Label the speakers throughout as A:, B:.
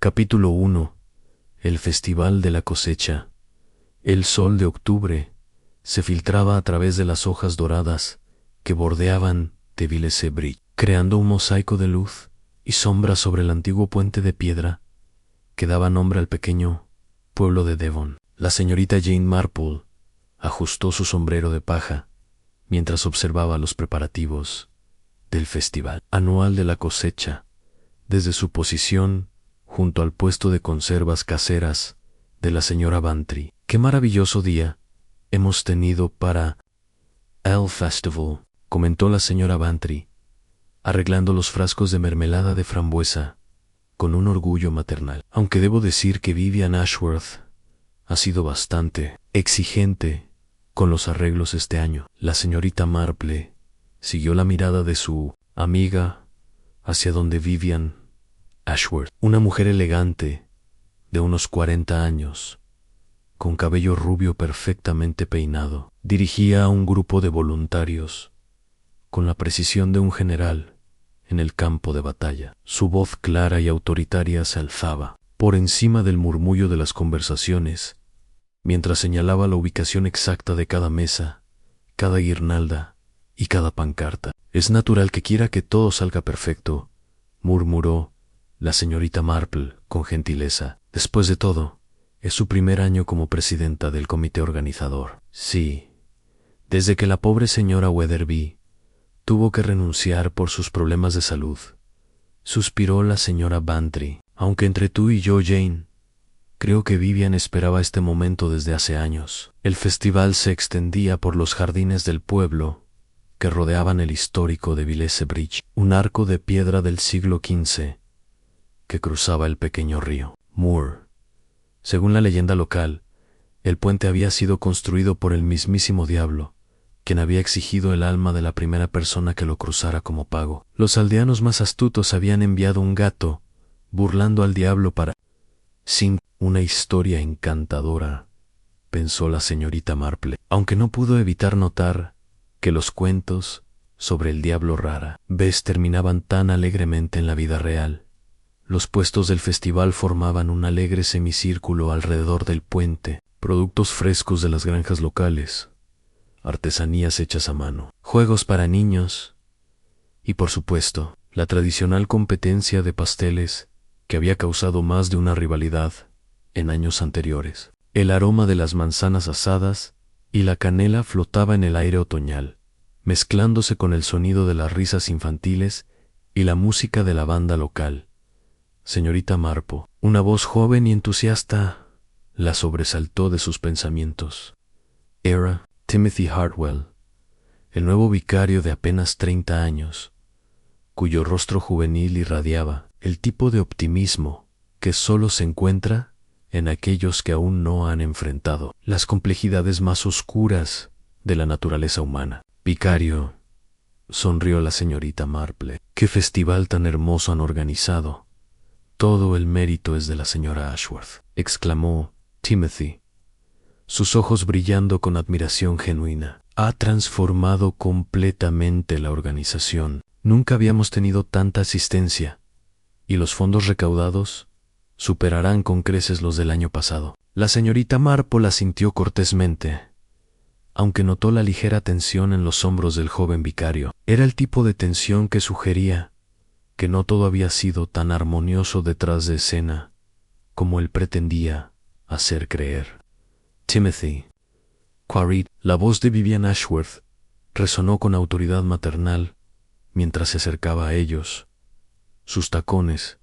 A: Capítulo 1. El Festival de la Cosecha. El sol de octubre se filtraba a través de las hojas doradas que bordeaban Deville's Bridge, creando un mosaico de luz y sombra sobre el antiguo puente de piedra que daba nombre al pequeño pueblo de Devon. La señorita Jane Marple ajustó su sombrero de paja mientras observaba los preparativos del Festival Anual de la Cosecha desde su posición junto al puesto de conservas caseras de la señora Bantry. ¡Qué maravilloso día hemos tenido para el Festival!, comentó la señora Bantry, arreglando los frascos de mermelada de frambuesa con un orgullo maternal. Aunque debo decir que Vivian Ashworth ha sido bastante exigente con los arreglos este año. La señorita Marple siguió la mirada de su amiga hacia donde Vivian Ashworth, una mujer elegante de unos 40 años, con cabello rubio perfectamente peinado, dirigía a un grupo de voluntarios con la precisión de un general en el campo de batalla. Su voz clara y autoritaria se alzaba por encima del murmullo de las conversaciones, mientras señalaba la ubicación exacta de cada mesa, cada guirnalda y cada pancarta. «Es natural que quiera que todo salga perfecto», murmuró la señorita Marple con gentileza. «Después de todo, es su primer año como presidenta del comité organizador». «Sí, desde que la pobre señora Weatherby tuvo que renunciar por sus problemas de salud», suspiró la señora Bantry. «Aunque entre tú y yo, Jane, creo que Vivian esperaba este momento desde hace años». El festival se extendía por los jardines del pueblo que rodeaban el histórico Deville's Bridge, un arco de piedra del siglo XV que cruzaba el pequeño río Moor. Según la leyenda local, el puente había sido construido por el mismísimo diablo, quien había exigido el alma de la primera persona que lo cruzara como pago. Los aldeanos más astutos habían enviado un gato, burlando al diablo para... «Sin una historia encantadora», pensó la señorita Marple, aunque no pudo evitar notar que los cuentos sobre el diablo rara vez terminaban tan alegremente en la vida real. Los puestos del festival formaban un alegre semicírculo alrededor del puente, productos frescos de las granjas locales, artesanías hechas a mano, juegos para niños y, por supuesto, la tradicional competencia de pasteles que había causado más de una rivalidad en años anteriores. El aroma de las manzanas asadas y la canela flotaba en el aire otoñal, mezclándose con el sonido de las risas infantiles y la música de la banda local. Señorita Marple, una voz joven y entusiasta, la sobresaltó de sus pensamientos. Era Timothy Hartwell, el nuevo vicario de apenas 30 años, cuyo rostro juvenil irradiaba el tipo de optimismo que solo se encuentra en aquellos que aún no han enfrentado las complejidades más oscuras de la naturaleza humana. «Vicario», sonrió la señorita Marple, «qué festival tan hermoso han organizado». «Todo el mérito es de la señora Ashworth», exclamó Timothy, sus ojos brillando con admiración genuina. «Ha transformado completamente la organización. Nunca habíamos tenido tanta asistencia, y los fondos recaudados superarán con creces los del año pasado». La señorita Marple asintió cortésmente, aunque notó la ligera tensión en los hombros del joven vicario. Era el tipo de tensión que sugería que no todo había sido tan armonioso detrás de escena como él pretendía hacer creer. «Timothy», Quarit, la voz de Vivian Ashworth, resonó con autoridad maternal mientras se acercaba a ellos, sus tacones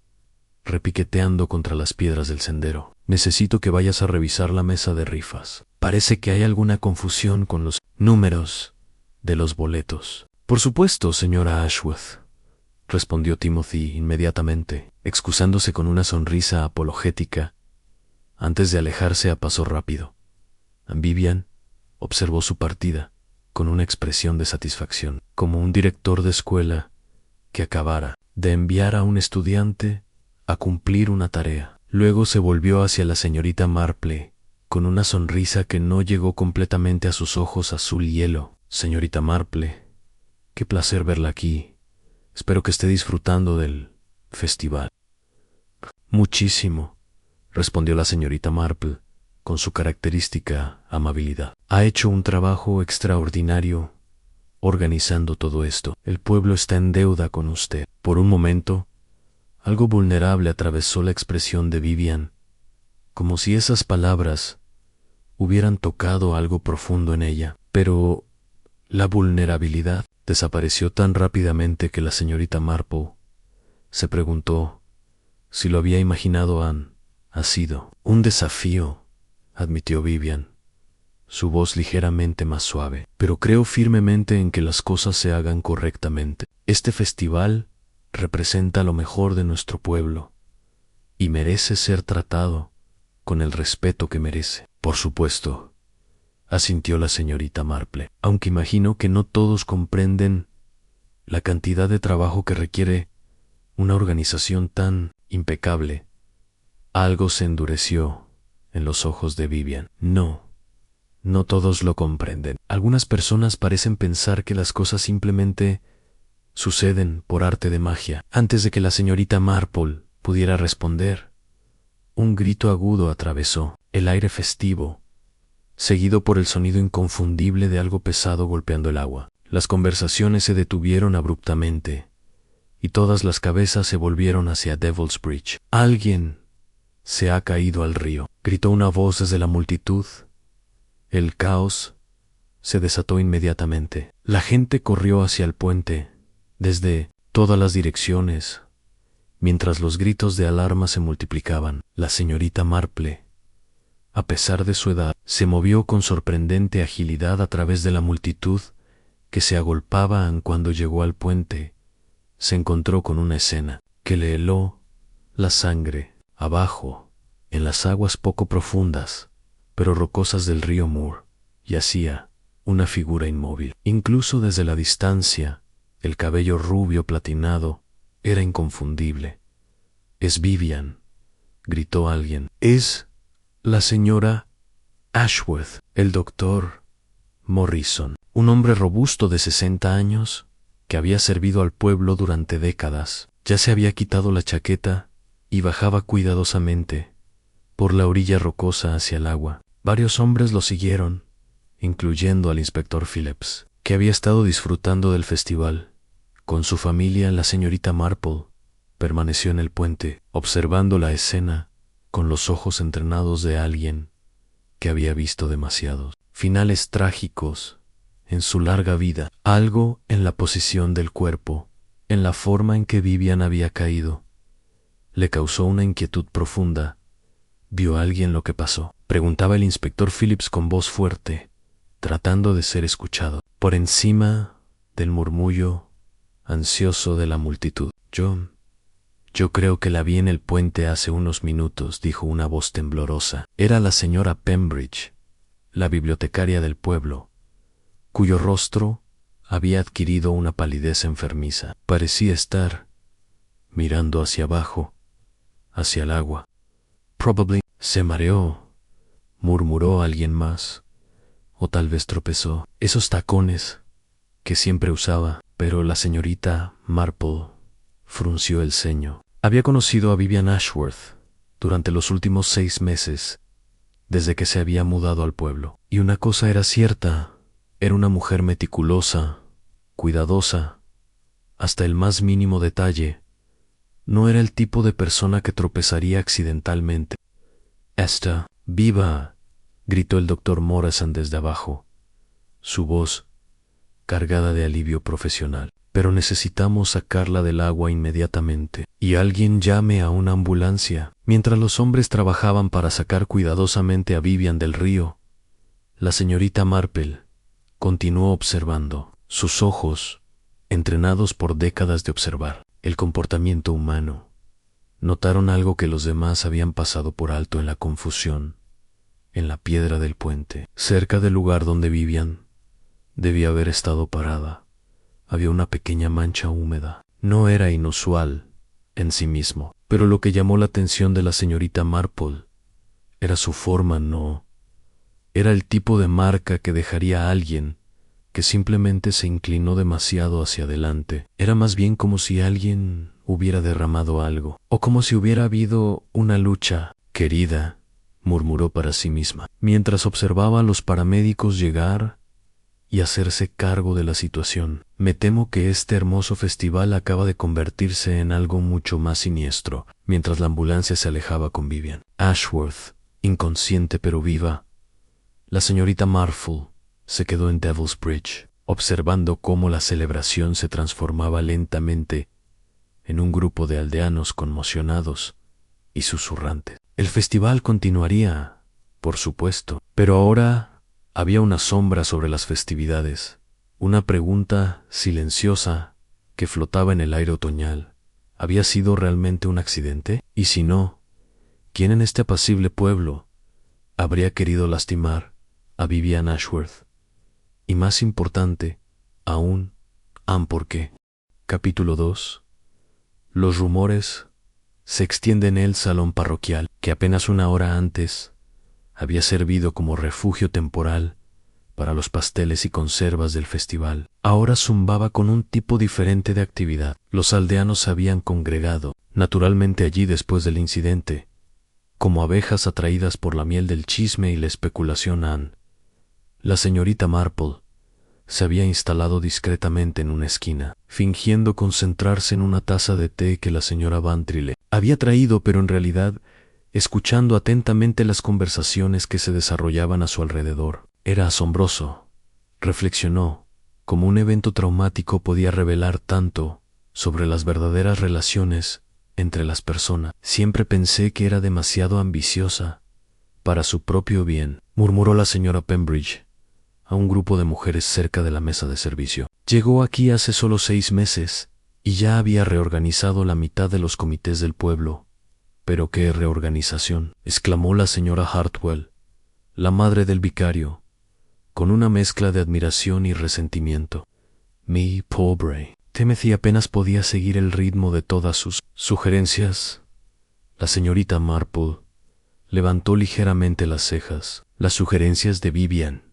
A: repiqueteando contra las piedras del sendero. «Necesito que vayas a revisar la mesa de rifas. Parece que hay alguna confusión con los números de los boletos». «Por supuesto, señora Ashworth», respondió Timothy inmediatamente, excusándose con una sonrisa apologética antes de alejarse a paso rápido. Vivian observó su partida con una expresión de satisfacción, como un director de escuela que acabara de enviar a un estudiante a cumplir una tarea. Luego se volvió hacia la señorita Marple con una sonrisa que no llegó completamente a sus ojos azul hielo. «Señorita Marple, qué placer verla aquí. Espero que esté disfrutando del festival». Muchísimo, respondió la señorita Marple, con su característica amabilidad. Ha hecho un trabajo extraordinario organizando todo esto. El pueblo está en deuda con usted. Por un momento, algo vulnerable atravesó la expresión de Vivian, como si esas palabras hubieran tocado algo profundo en ella. Pero la vulnerabilidad desapareció tan rápidamente que la señorita Marple se preguntó si lo había imaginado ha sido un desafío, admitió Vivian, su voz ligeramente más suave. Pero creo firmemente en que las cosas se hagan correctamente. Este festival representa lo mejor de nuestro pueblo y merece ser tratado con el respeto que merece. Por supuesto, asintió la señorita Marple, aunque imagino que no todos comprenden la cantidad de trabajo que requiere una organización tan impecable. Algo se endureció en los ojos de Vivian. No todos lo comprenden. Algunas personas parecen pensar que las cosas simplemente suceden por arte de magia. Antes de que la señorita Marple pudiera responder, un grito agudo atravesó el aire festivo, seguido por el sonido inconfundible de algo pesado golpeando el agua. Las conversaciones se detuvieron abruptamente y todas las cabezas se volvieron hacia Devil's Bridge. «Alguien se ha caído al río», gritó una voz desde la multitud. El caos se desató inmediatamente. La gente corrió hacia el puente, desde todas las direcciones, mientras los gritos de alarma se multiplicaban. La señorita Marple, a pesar de su edad, se movió con sorprendente agilidad a través de la multitud que se agolpaba. Cuando llegó al puente, se encontró con una escena que le heló la sangre. Abajo, en las aguas poco profundas, pero rocosas del río Moore, yacía una figura inmóvil. Incluso desde la distancia, el cabello rubio platinado era inconfundible. «Es Vivian», gritó alguien. «Es la señora Ashworth». El doctor Morrison, un hombre robusto de 60 años, que había servido al pueblo durante décadas, ya se había quitado la chaqueta y bajaba cuidadosamente por la orilla rocosa hacia el agua. Varios hombres lo siguieron, incluyendo al inspector Phillips, que había estado disfrutando del festival. Con su familia, la señorita Marple permaneció en el puente, observando la escena con los ojos entrenados de alguien que había visto demasiados finales trágicos en su larga vida. Algo en la posición del cuerpo, en la forma en que Vivian había caído, le causó una inquietud profunda. ¿Vio a alguien lo que pasó?, preguntaba el inspector Phillips con voz fuerte, tratando de ser escuchado por encima del murmullo ansioso de la multitud. Yo creo que la vi en el puente hace unos minutos», dijo una voz temblorosa. Era la señora Pembridge, la bibliotecaria del pueblo, cuyo rostro había adquirido una palidez enfermiza. Parecía estar mirando hacia abajo, hacia el agua. «Probably se mareó», murmuró alguien más, «o tal vez tropezó. Esos tacones que siempre usaba». Pero la señorita Marple frunció el ceño. Había conocido a Vivian Ashworth durante los últimos 6 meses, desde que se había mudado al pueblo. Y una cosa era cierta: era una mujer meticulosa, cuidadosa, hasta el más mínimo detalle. No era el tipo de persona que tropezaría accidentalmente. «¡Esta, viva!», gritó el doctor Morrison desde abajo, su voz cargada de alivio profesional. «Pero necesitamos sacarla del agua inmediatamente. Y alguien llame a una ambulancia». Mientras los hombres trabajaban para sacar cuidadosamente a Vivian del río, la señorita Marple continuó observando. Sus ojos, entrenados por décadas de observar el comportamiento humano, notaron algo que los demás habían pasado por alto en la confusión. En la piedra del puente, cerca del lugar donde Vivian debía haber estado parada, había una pequeña mancha húmeda. No era inusual en sí mismo, pero lo que llamó la atención de la señorita Marple era su forma. No era el tipo de marca que dejaría a alguien que simplemente se inclinó demasiado hacia adelante. Era más bien como si alguien hubiera derramado algo, o como si hubiera habido una lucha. Querida, murmuró para sí misma, mientras observaba a los paramédicos llegar y hacerse cargo de la situación. Me temo que este hermoso festival acaba de convertirse en algo mucho más siniestro, mientras la ambulancia se alejaba con Vivian. Ashworth, inconsciente pero viva. La señorita Marple se quedó en Devil's Bridge, observando cómo la celebración se transformaba lentamente en un grupo de aldeanos conmocionados y susurrantes. El festival continuaría, por supuesto, pero ahora había una sombra sobre las festividades, una pregunta silenciosa que flotaba en el aire otoñal. ¿Había sido realmente un accidente? Y si no, ¿quién en este apacible pueblo habría querido lastimar a Vivian Ashworth? Y más importante aún, ¿por qué? Capítulo 2. Los rumores se extienden en el salón parroquial, que apenas una hora antes había servido como refugio temporal para los pasteles y conservas del festival. Ahora zumbaba con un tipo diferente de actividad. Los aldeanos se habían congregado, naturalmente allí después del incidente, como abejas atraídas por la miel del chisme y la especulación. La señorita Marple se había instalado discretamente en una esquina, fingiendo concentrarse en una taza de té que la señora Bantry le había traído, pero en realidad escuchando atentamente las conversaciones que se desarrollaban a su alrededor. Era asombroso, reflexionó, cómo un evento traumático podía revelar tanto sobre las verdaderas relaciones entre las personas. Siempre pensé que era demasiado ambiciosa para su propio bien, murmuró la señora Pembridge a un grupo de mujeres cerca de la mesa de servicio. Llegó aquí hace solo 6 meses y ya había reorganizado la mitad de los comités del pueblo. «¿Pero qué reorganización?», exclamó la señora Hartwell, la madre del vicario, con una mezcla de admiración y resentimiento. «Mi pobre». Timothy apenas podía seguir el ritmo de todas sus sugerencias. La señorita Marple levantó ligeramente las cejas. Las sugerencias de Vivian,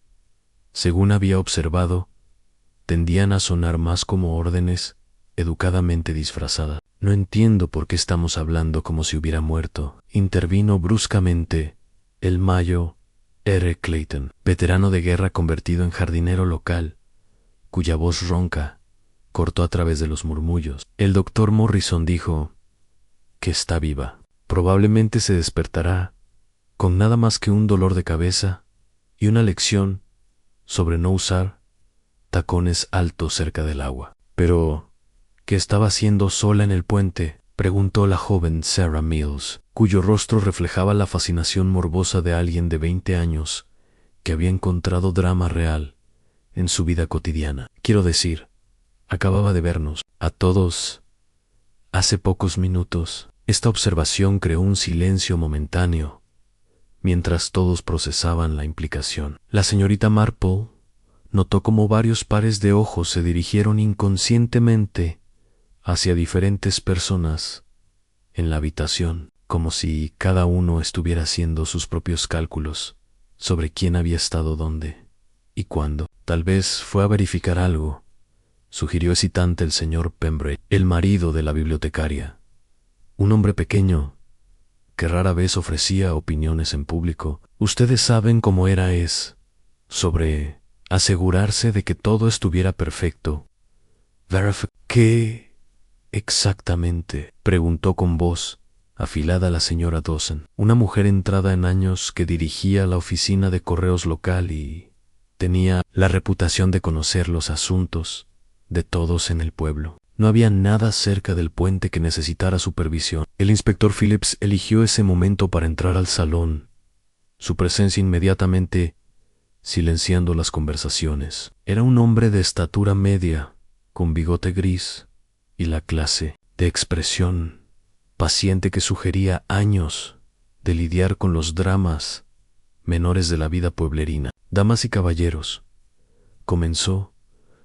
A: según había observado, tendían a sonar más como órdenes educadamente disfrazadas. «No entiendo por qué estamos hablando como si hubiera muerto», intervino bruscamente el Mayo R. Clayton, veterano de guerra convertido en jardinero local, cuya voz ronca cortó a través de los murmullos. El doctor Morrison dijo que está viva. Probablemente se despertará con nada más que un dolor de cabeza y una lección sobre no usar tacones altos cerca del agua. «Pero, ¿qué estaba haciendo sola en el puente?», preguntó la joven Sarah Mills, cuyo rostro reflejaba la fascinación morbosa de alguien de 20 años que había encontrado drama real en su vida cotidiana. «Quiero decir, acababa de vernos a todos hace pocos minutos». Esta observación creó un silencio momentáneo, mientras todos procesaban la implicación. La señorita Marple notó cómo varios pares de ojos se dirigieron inconscientemente hacia diferentes personas en la habitación, como si cada uno estuviera haciendo sus propios cálculos sobre quién había estado dónde y cuándo. «Tal vez fue a verificar algo», sugirió excitante el señor Pembridge, el marido de la bibliotecaria, un hombre pequeño que rara vez ofrecía opiniones en público. «Ustedes saben cómo sobre asegurarse de que todo estuviera perfecto». «¿Qué exactamente?», preguntó con voz afilada la señora Dawson, una mujer entrada en años que dirigía la oficina de correos local y tenía la reputación de conocer los asuntos de todos en el pueblo. No había nada cerca del puente que necesitara supervisión. El inspector Phillips eligió ese momento para entrar al salón, su presencia inmediatamente silenciando las conversaciones. Era un hombre de estatura media, con bigote gris y la clase de expresión paciente que sugería años de lidiar con los dramas menores de la vida pueblerina. «Damas y caballeros», comenzó,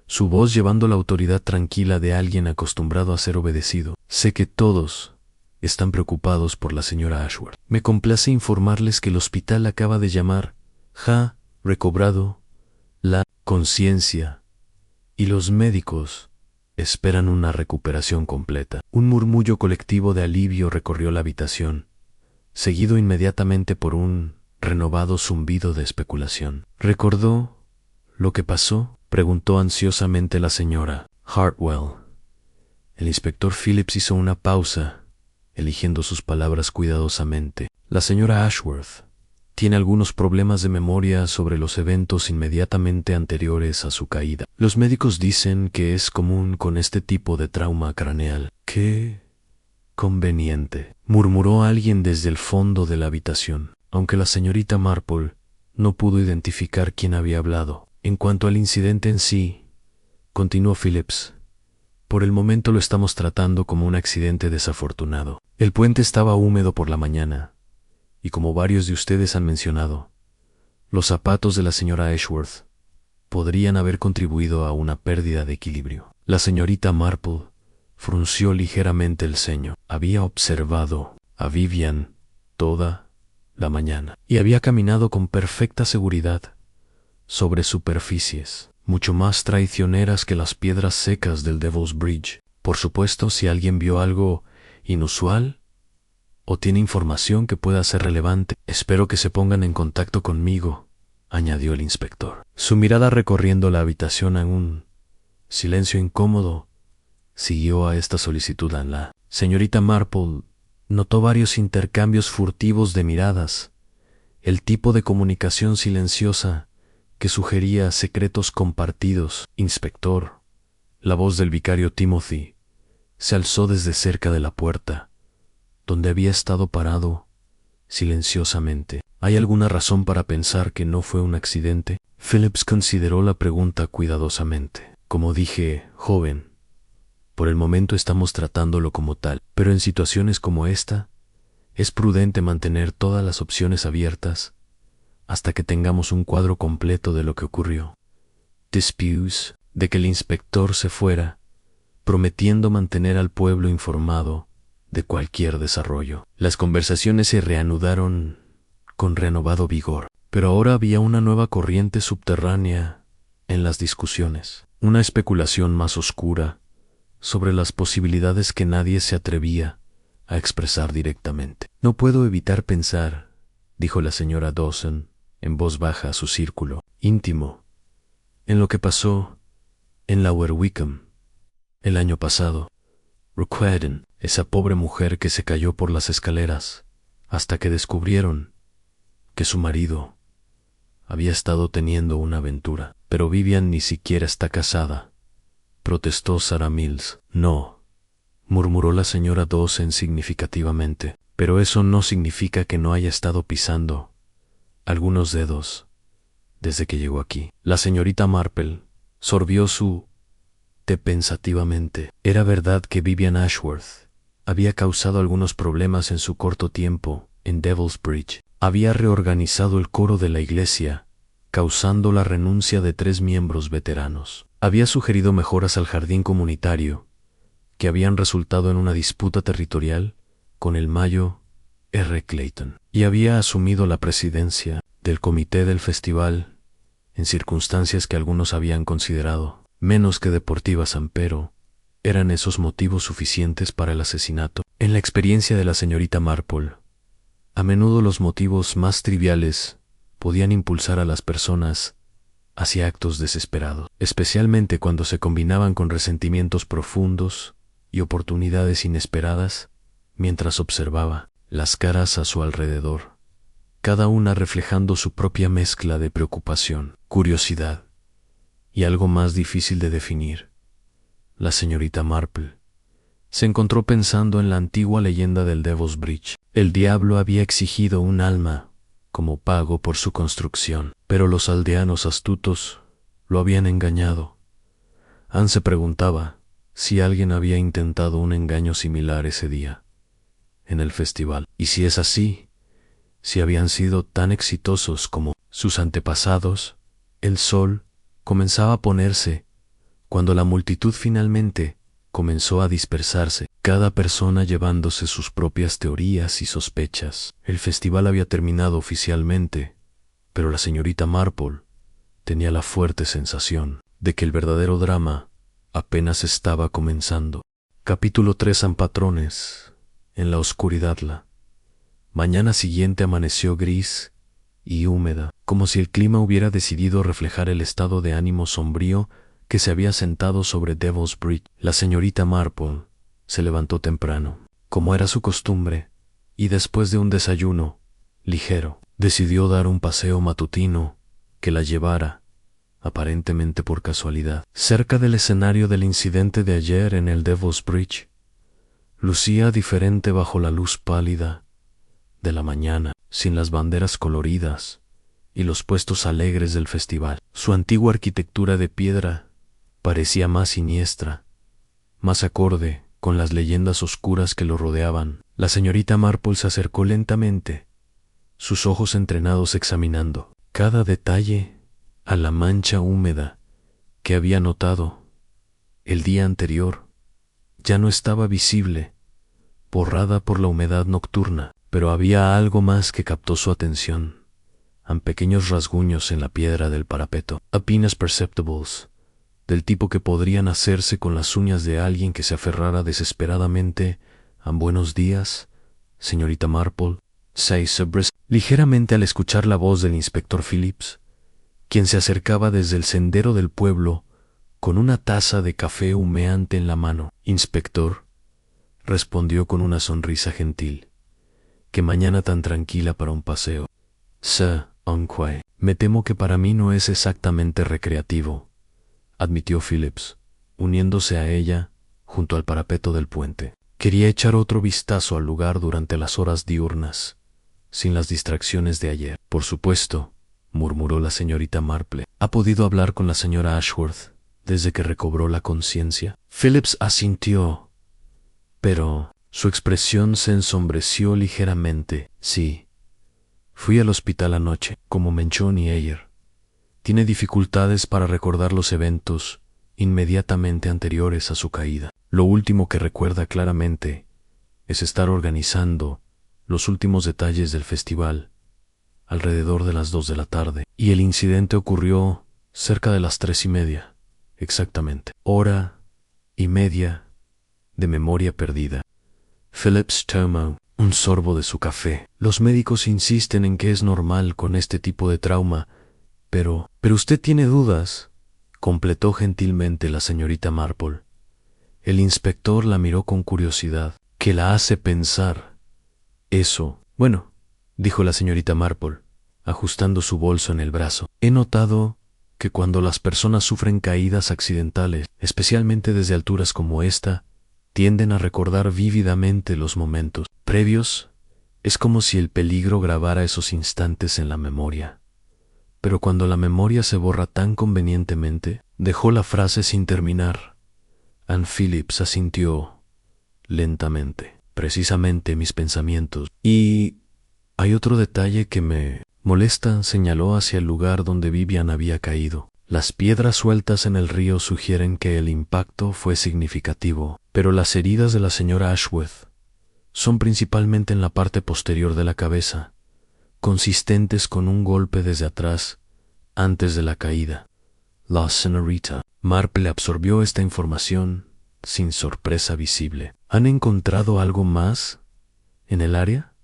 A: su voz llevando la autoridad tranquila de alguien acostumbrado a ser obedecido. «Sé que todos están preocupados por la señora Ashworth. Me complace informarles que el hospital acaba de llamar, ha recobrado la conciencia y los médicos esperan una recuperación completa. Un murmullo colectivo de alivio recorrió la habitación, seguido inmediatamente por un renovado zumbido de especulación. ¿Recordó lo que pasó?, preguntó ansiosamente la señora Hartwell. El inspector Phillips hizo una pausa, eligiendo sus palabras cuidadosamente. La señora Ashworth tiene algunos problemas de memoria sobre los eventos inmediatamente anteriores a su caída. Los médicos dicen que es común con este tipo de trauma craneal. ¡Qué conveniente!, murmuró alguien desde el fondo de la habitación, aunque la señorita Marple no pudo identificar quién había hablado. En cuanto al incidente en sí, continuó Phillips, por el momento lo estamos tratando como un accidente desafortunado. El puente estaba húmedo por la mañana, y como varios de ustedes han mencionado, los zapatos de la señora Ashworth podrían haber contribuido a una pérdida de equilibrio. La señorita Marple frunció ligeramente el ceño. Había observado a Vivian toda la mañana y había caminado con perfecta seguridad sobre superficies mucho más traicioneras que las piedras secas del Devil's Bridge. Por supuesto, si alguien vio algo inusual o tiene información que pueda ser relevante, espero que se pongan en contacto conmigo, añadió el inspector. Su mirada recorriendo la habitación en un silencio incómodo siguió a esta solicitud. La señorita Marple notó varios intercambios furtivos de miradas, el tipo de comunicación silenciosa que sugería secretos compartidos. Inspector, la voz del vicario Timothy se alzó desde cerca de la puerta, donde había estado parado silenciosamente. ¿Hay alguna razón para pensar que no fue un accidente? Phillips consideró la pregunta cuidadosamente. Como dije, joven, por el momento estamos tratándolo como tal, pero en situaciones como esta, es prudente mantener todas las opciones abiertas hasta que tengamos un cuadro completo de lo que ocurrió. Después de que el inspector se fuera, prometiendo mantener al pueblo informado de cualquier desarrollo, las conversaciones se reanudaron con renovado vigor, pero ahora había una nueva corriente subterránea en las discusiones, una especulación más oscura sobre las posibilidades que nadie se atrevía a expresar directamente. No puedo evitar pensar, dijo la señora Dawson en voz baja a su círculo íntimo, en lo que pasó en Lower Wycombe el año pasado. Recuerden, esa pobre mujer que se cayó por las escaleras hasta que descubrieron que su marido había estado teniendo una aventura. Pero Vivian ni siquiera está casada, protestó Sarah Mills. No, murmuró la señora Dawson significativamente, pero eso no significa que no haya estado pisando algunos dedos desde que llegó aquí. La señorita Marple sorbió su té pensativamente. Era verdad que Vivian Ashworth había causado algunos problemas en su corto tiempo en Devil's Bridge. Había reorganizado el coro de la iglesia, causando la renuncia de 3 miembros veteranos. Había sugerido mejoras al jardín comunitario, que habían resultado en una disputa territorial con el Mayo R. Clayton, y había asumido la presidencia del comité del festival en circunstancias que algunos habían considerado menos que deportivas, pero ¿eran esos motivos suficientes para el asesinato? En la experiencia de la señorita Marple, a menudo los motivos más triviales podían impulsar a las personas hacia actos desesperados, especialmente cuando se combinaban con resentimientos profundos y oportunidades inesperadas. Mientras observaba las caras a su alrededor, cada una reflejando su propia mezcla de preocupación, curiosidad y algo más difícil de definir, la señorita Marple se encontró pensando en la antigua leyenda del Devil's Bridge. El diablo había exigido un alma como pago por su construcción, pero los aldeanos astutos lo habían engañado. Anne se preguntaba si alguien había intentado un engaño similar ese día en el festival, y si es así, si habían sido tan exitosos como sus antepasados. El sol comenzaba a ponerse cuando la multitud finalmente comenzó a dispersarse, cada persona llevándose sus propias teorías y sospechas. El festival había terminado oficialmente, pero la señorita Marple tenía la fuerte sensación de que el verdadero drama apenas estaba comenzando. Capítulo 3. San Patrones. En la oscuridad la mañana siguiente amaneció gris y húmeda, como si el clima hubiera decidido reflejar el estado de ánimo sombrío que se había sentado sobre Devil's Bridge. La señorita Marple se levantó temprano, como era su costumbre, y después de un desayuno ligero, decidió dar un paseo matutino que la llevara, aparentemente por casualidad, cerca del escenario del incidente de ayer en el Devil's Bridge. Lucía diferente bajo la luz pálida de la mañana, sin las banderas coloridas y los puestos alegres del festival. Su antigua arquitectura de piedra parecía más siniestra, más acorde con las leyendas oscuras que lo rodeaban. La señorita Marple se acercó lentamente, sus ojos entrenados examinando cada detalle a la mancha húmeda que había notado el día anterior. Ya no estaba visible, borrada por la humedad nocturna, pero había algo más que captó su atención. Pequeños rasguños en la piedra del parapeto, apenas perceptibles, del tipo que podrían hacerse con las uñas de alguien que se aferrara desesperadamente a buenos días, señorita Marple, ligeramente al escuchar la voz del inspector Phillips, quien se acercaba desde el sendero del pueblo con una taza de café humeante en la mano. Inspector, respondió con una sonrisa gentil. Qué mañana tan tranquila para un paseo. Unquay. Me temo que para mí no es exactamente recreativo, admitió Phillips, uniéndose a ella junto al parapeto del puente. Quería echar otro vistazo al lugar durante las horas diurnas, sin las distracciones de ayer. Por supuesto, murmuró la señorita Marple. ¿Ha podido hablar con la señora Ashworth desde que recobró la conciencia? Phillips asintió, pero su expresión se ensombreció ligeramente. Sí. Fui al hospital anoche, como mencioné ayer. Tiene dificultades para recordar los eventos inmediatamente anteriores a su caída. Lo último que recuerda claramente es estar organizando los últimos detalles del festival alrededor de las 2 de la tarde, y el incidente ocurrió cerca de las 3:30, exactamente. Hora y media de memoria perdida. Phillips tomó un sorbo de su café. Los médicos insisten en que es normal con este tipo de trauma, pero usted tiene dudas, completó gentilmente la señorita Marple. El inspector la miró con curiosidad. ¿Qué la hace pensar eso? Bueno, dijo la señorita Marple, ajustando su bolso en el brazo. He notado que cuando las personas sufren caídas accidentales, especialmente desde alturas como esta, tienden a recordar vívidamente los momentos previos. Es como si el peligro grabara esos instantes en la memoria. Pero cuando la memoria se borra tan convenientemente, dejó la frase sin terminar. Anne Phillips asintió lentamente. Precisamente mis pensamientos. Y hay otro detalle que me molesta, señaló hacia el lugar donde Vivian había caído. Las piedras sueltas en el río sugieren que el impacto fue significativo, pero las heridas de la señora Ashworth son principalmente en la parte posterior de la cabeza, consistentes con un golpe desde atrás antes de la caída. La señorita Marple absorbió esta información sin sorpresa visible. ¿Han encontrado algo más en el área?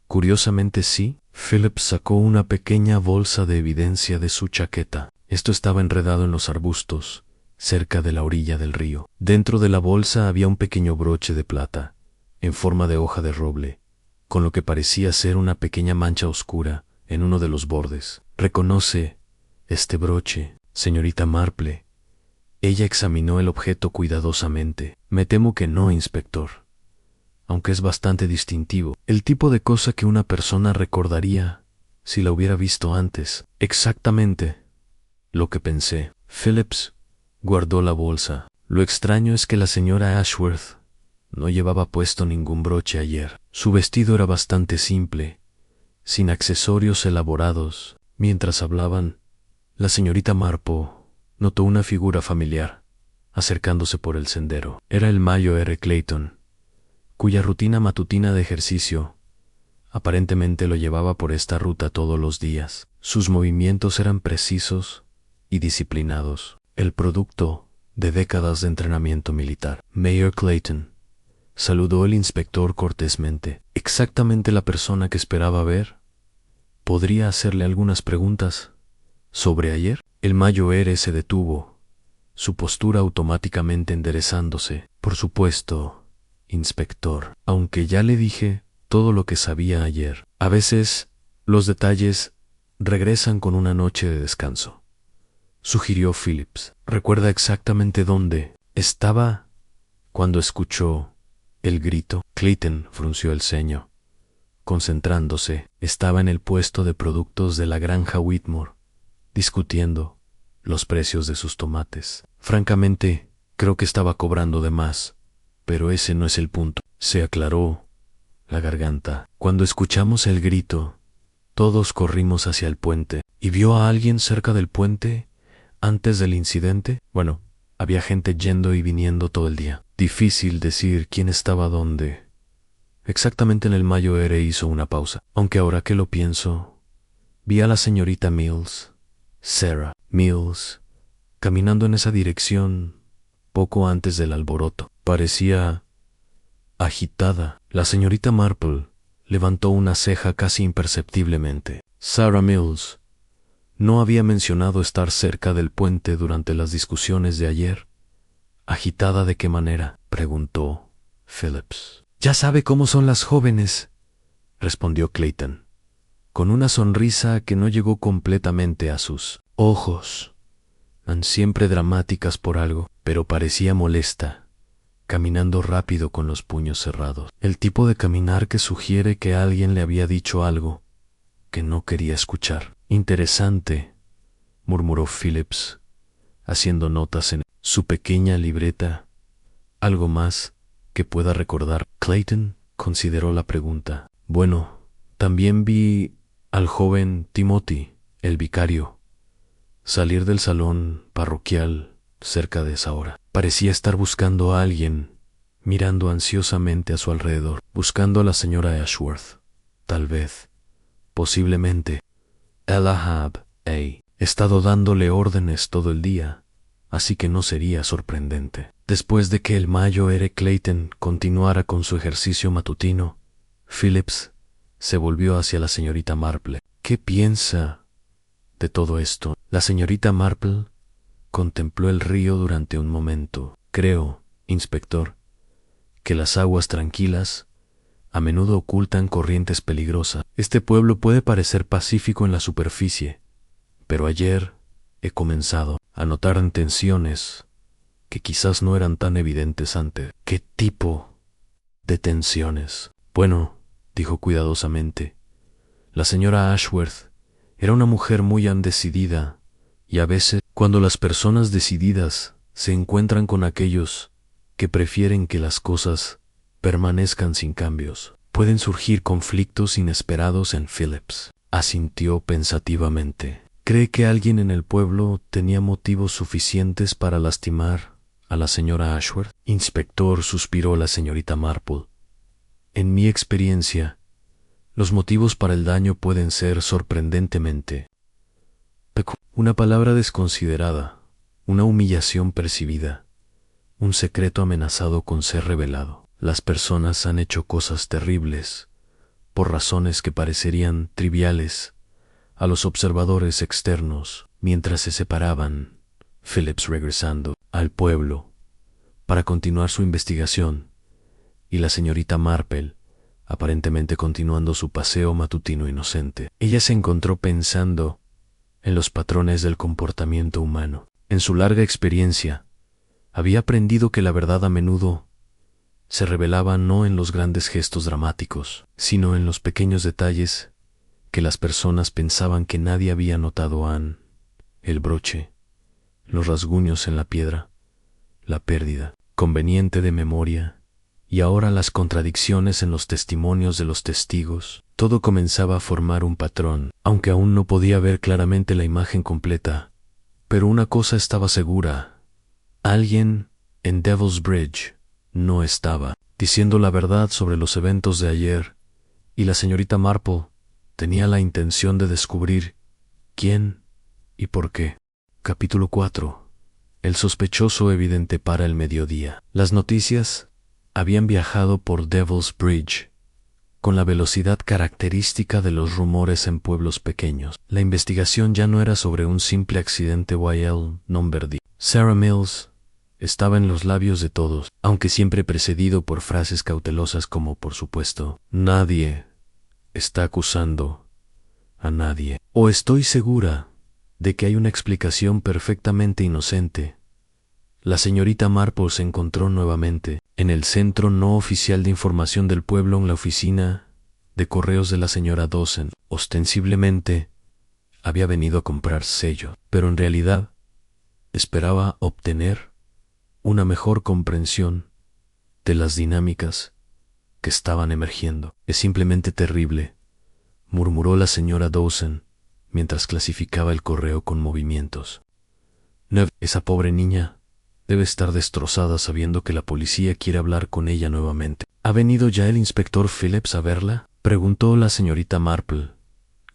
A: Curiosamente sí. Phillips sacó una pequeña bolsa de evidencia de su chaqueta. Esto estaba enredado en los arbustos, cerca de la orilla del río. Dentro de la bolsa había un pequeño broche de plata, en forma de hoja de roble, con lo que parecía ser una pequeña mancha oscura en uno de los bordes. ¿Reconoce este broche, señorita Marple? Ella examinó el objeto cuidadosamente. Me temo que no, inspector, aunque es bastante distintivo. El tipo de cosa que una persona recordaría si la hubiera visto antes. Exactamente lo que pensé. Phillips guardó la bolsa. Lo extraño es que la señora Ashworth no llevaba puesto ningún broche ayer. Su vestido era bastante simple, sin accesorios elaborados. Mientras hablaban, la señorita Marple notó una figura familiar acercándose por el sendero. Era el Mayo R. Clayton, cuya rutina matutina de ejercicio aparentemente lo llevaba por esta ruta todos los días. Sus movimientos eran precisos y disciplinados, el producto de décadas de entrenamiento militar. Mayor Clayton, saludó el inspector cortésmente. Exactamente la persona que esperaba ver. ¿Podría hacerle algunas preguntas sobre ayer? El mayor se detuvo, su postura automáticamente enderezándose. Por supuesto, inspector, aunque ya le dije todo lo que sabía ayer. A veces, los detalles regresan con una noche de descanso, sugirió Phillips. ¿Recuerda exactamente dónde estaba cuando escuchó el grito? Clayton frunció el ceño, concentrándose. Estaba en el puesto de productos de la granja Whitmore, discutiendo los precios de sus tomates. Francamente, creo que estaba cobrando de más, pero ese no es el punto. Se aclaró la garganta. Cuando escuchamos el grito, todos corrimos hacia el puente. ¿Y vio a alguien cerca del puente antes del incidente? Bueno, había gente yendo y viniendo todo el día. Difícil decir quién estaba dónde. Exactamente en el mayor hizo una pausa. Aunque ahora que lo pienso, vi a la señorita Mills, Sarah Mills, caminando en esa dirección poco antes del alboroto. Parecía agitada. La señorita Marple levantó una ceja casi imperceptiblemente. Sarah Mills no había mencionado estar cerca del puente durante las discusiones de ayer. ¿Agitada de qué manera?, preguntó Phillips. Ya sabe cómo son las jóvenes, respondió Clayton, con una sonrisa que no llegó completamente a sus ojos. Siempre dramáticas por algo, pero parecía molesta, caminando rápido con los puños cerrados. El tipo de caminar que sugiere que alguien le había dicho algo que no quería escuchar. Interesante, murmuró Phillips, haciendo notas en su pequeña libreta. ¿Algo más que pueda recordar? Clayton consideró la pregunta. Bueno, también vi al joven Timothy, el vicario, salir del salón parroquial cerca de esa hora. Parecía estar buscando a alguien, mirando ansiosamente a su alrededor, buscando a la señora Ashworth. Tal vez, posiblemente, Elahab he estado dándole órdenes todo el día, así que no sería sorprendente. Después de que el mayor Clayton continuara con su ejercicio matutino, Phillips se volvió hacia la señorita Marple. ¿Qué piensa de todo esto? La señorita Marple contempló el río durante un momento. Creo, inspector, que las aguas tranquilas a menudo ocultan corrientes peligrosas. Este pueblo puede parecer pacífico en la superficie, pero ayer he comenzado a notar tensiones que quizás no eran tan evidentes antes. ¿Qué tipo de tensiones? Bueno, dijo cuidadosamente, la señora Ashworth era una mujer muy decidida, y a veces, cuando las personas decididas se encuentran con aquellos que prefieren que las cosas permanezcan sin cambios, pueden surgir conflictos inesperados. En Phillips asintió pensativamente. ¿Cree que alguien en el pueblo tenía motivos suficientes para lastimar a la señora Ashworth? Inspector, suspiró la señorita Marple. En mi experiencia, los motivos para el daño pueden ser sorprendentemente una palabra desconsiderada, una humillación percibida, un secreto amenazado con ser revelado. Las personas han hecho cosas terribles por razones que parecerían triviales a los observadores externos. Mientras se separaban, Phillips regresando al pueblo para continuar su investigación y la señorita Marple aparentemente continuando su paseo matutino inocente. Ella se encontró pensando en los patrones del comportamiento humano. En su larga experiencia, había aprendido que la verdad a menudo se revelaba no en los grandes gestos dramáticos, sino en los pequeños detalles que las personas pensaban que nadie había notado. El broche, los rasguños en la piedra, la pérdida conveniente de memoria, y ahora las contradicciones en los testimonios de los testigos. Todo comenzaba a formar un patrón, aunque aún no podía ver claramente la imagen completa. Pero una cosa estaba segura: alguien en Devil's Bridge no estaba diciendo la verdad sobre los eventos de ayer, y la señorita Marple tenía la intención de descubrir quién y por qué. Capítulo 4. el sospechoso evidente para el mediodía. Las noticias habían viajado por Devil's Bridge con la velocidad característica de los rumores en pueblos pequeños. La investigación ya no era sobre un simple accidente YL non-verdi. Sarah Mills estaba en los labios de todos, aunque siempre precedido por frases cautelosas como, por supuesto, nadie está acusando a nadie. O estoy segura de que hay una explicación perfectamente inocente. La señorita Marple se encontró nuevamente en el centro no oficial de información del pueblo, en la oficina de correos de la señora Dawson. Ostensiblemente había venido a comprar sello, pero en realidad esperaba obtener una mejor comprensión de las dinámicas que estaban emergiendo. Es simplemente terrible, murmuró la señora Dawson mientras clasificaba el correo con movimientos. Nev, esa pobre niña debe estar destrozada sabiendo que la policía quiere hablar con ella nuevamente. ¿Ha venido ya el inspector Phillips a verla?, preguntó la señorita Marple,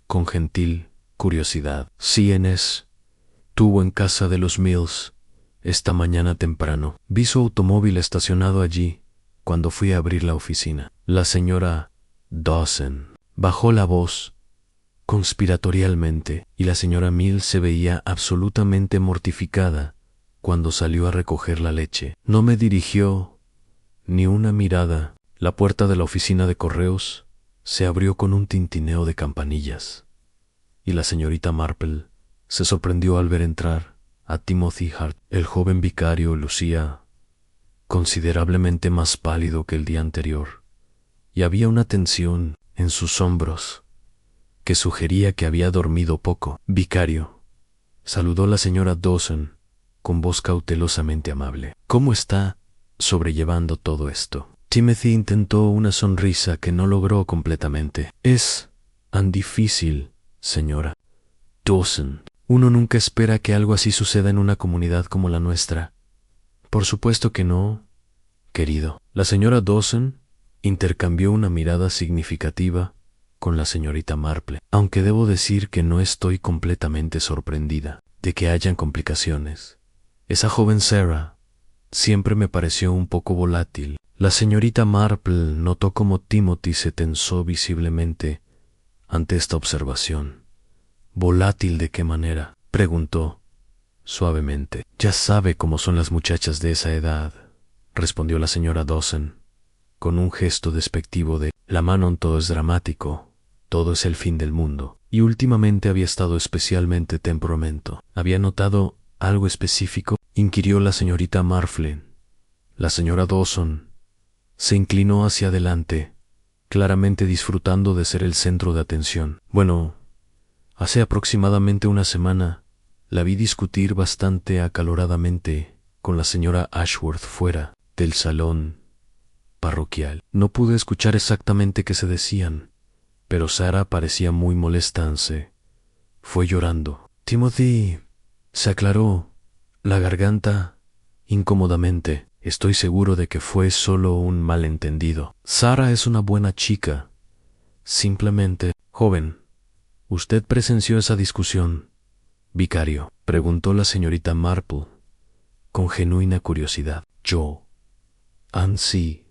A: con gentil curiosidad. Sí, Inés. Estuvo en casa de los Mills esta mañana temprano. Vi su automóvil estacionado allí cuando fui a abrir la oficina. La señora Dawson bajó la voz conspiratorialmente, y la señora Mills se veía absolutamente mortificada cuando salió a recoger la leche. No me dirigió ni una mirada. La puerta de la oficina de correos se abrió con un tintineo de campanillas, y la señorita Marple se sorprendió al ver entrar a Timothy Hart. El joven vicario lucía considerablemente más pálido que el día anterior, y había una tensión en sus hombros que sugería que había dormido poco. Vicario, saludó la señora Dawson con voz cautelosamente amable. ¿Cómo está sobrellevando todo esto? Timothy intentó una sonrisa que no logró completamente. Es tan difícil, señora Dawson. Uno nunca espera que algo así suceda en una comunidad como la nuestra. Por supuesto que no, querido. La señora Dawson intercambió una mirada significativa con la señorita Marple, aunque debo decir que no estoy completamente sorprendida de que hayan complicaciones. Esa joven Sarah siempre me pareció un poco volátil. La señorita Marple notó cómo Timothy se tensó visiblemente ante esta observación. ¿Volátil de qué manera?, preguntó suavemente. Ya sabe cómo son las muchachas de esa edad, respondió la señora Dawson, con un gesto despectivo de la mano. Todo es dramático, todo es el fin del mundo. Y últimamente había estado especialmente temperamento. ¿Había notado algo específico?, inquirió la señorita Marple. La señora Dawson se inclinó hacia adelante, claramente disfrutando de ser el centro de atención. Bueno, hace aproximadamente una semana la vi discutir bastante acaloradamente con la señora Ashworth fuera del salón parroquial. No pude escuchar exactamente qué se decían, pero Sarah parecía muy molesta. Fue llorando. Timothy se aclaró la garganta incómodamente. Estoy seguro de que fue solo un malentendido. Sarah es una buena chica. Simplemente, joven, ¿usted presenció esa discusión, vicario?, preguntó la señorita Marple con genuina curiosidad. Yo, sí,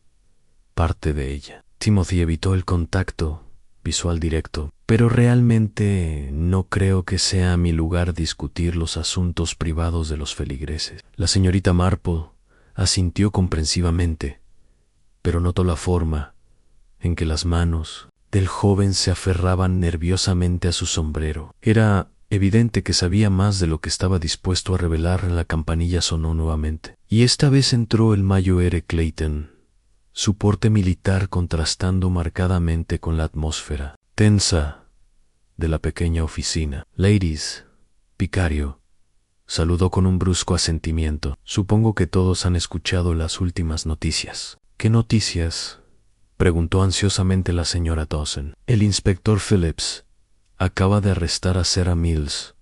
A: parte de ella. Timothy evitó el contacto visual directo. Pero realmente no creo que sea mi lugar discutir los asuntos privados de los feligreses. La señorita Marple asintió comprensivamente, pero notó la forma en que las manos del joven se aferraban nerviosamente a su sombrero. Era evidente que sabía más de lo que estaba dispuesto a revelar. La campanilla sonó nuevamente, y esta vez entró el Mayo R. Clayton, su porte militar contrastando marcadamente con la atmósfera tensa de la pequeña oficina. Ladies, vicario, saludó con un brusco asentimiento. Supongo que todos han escuchado las últimas noticias. ¿Qué noticias?, preguntó ansiosamente la señora Dawson. El inspector Phillips acaba de arrestar a Sarah Mills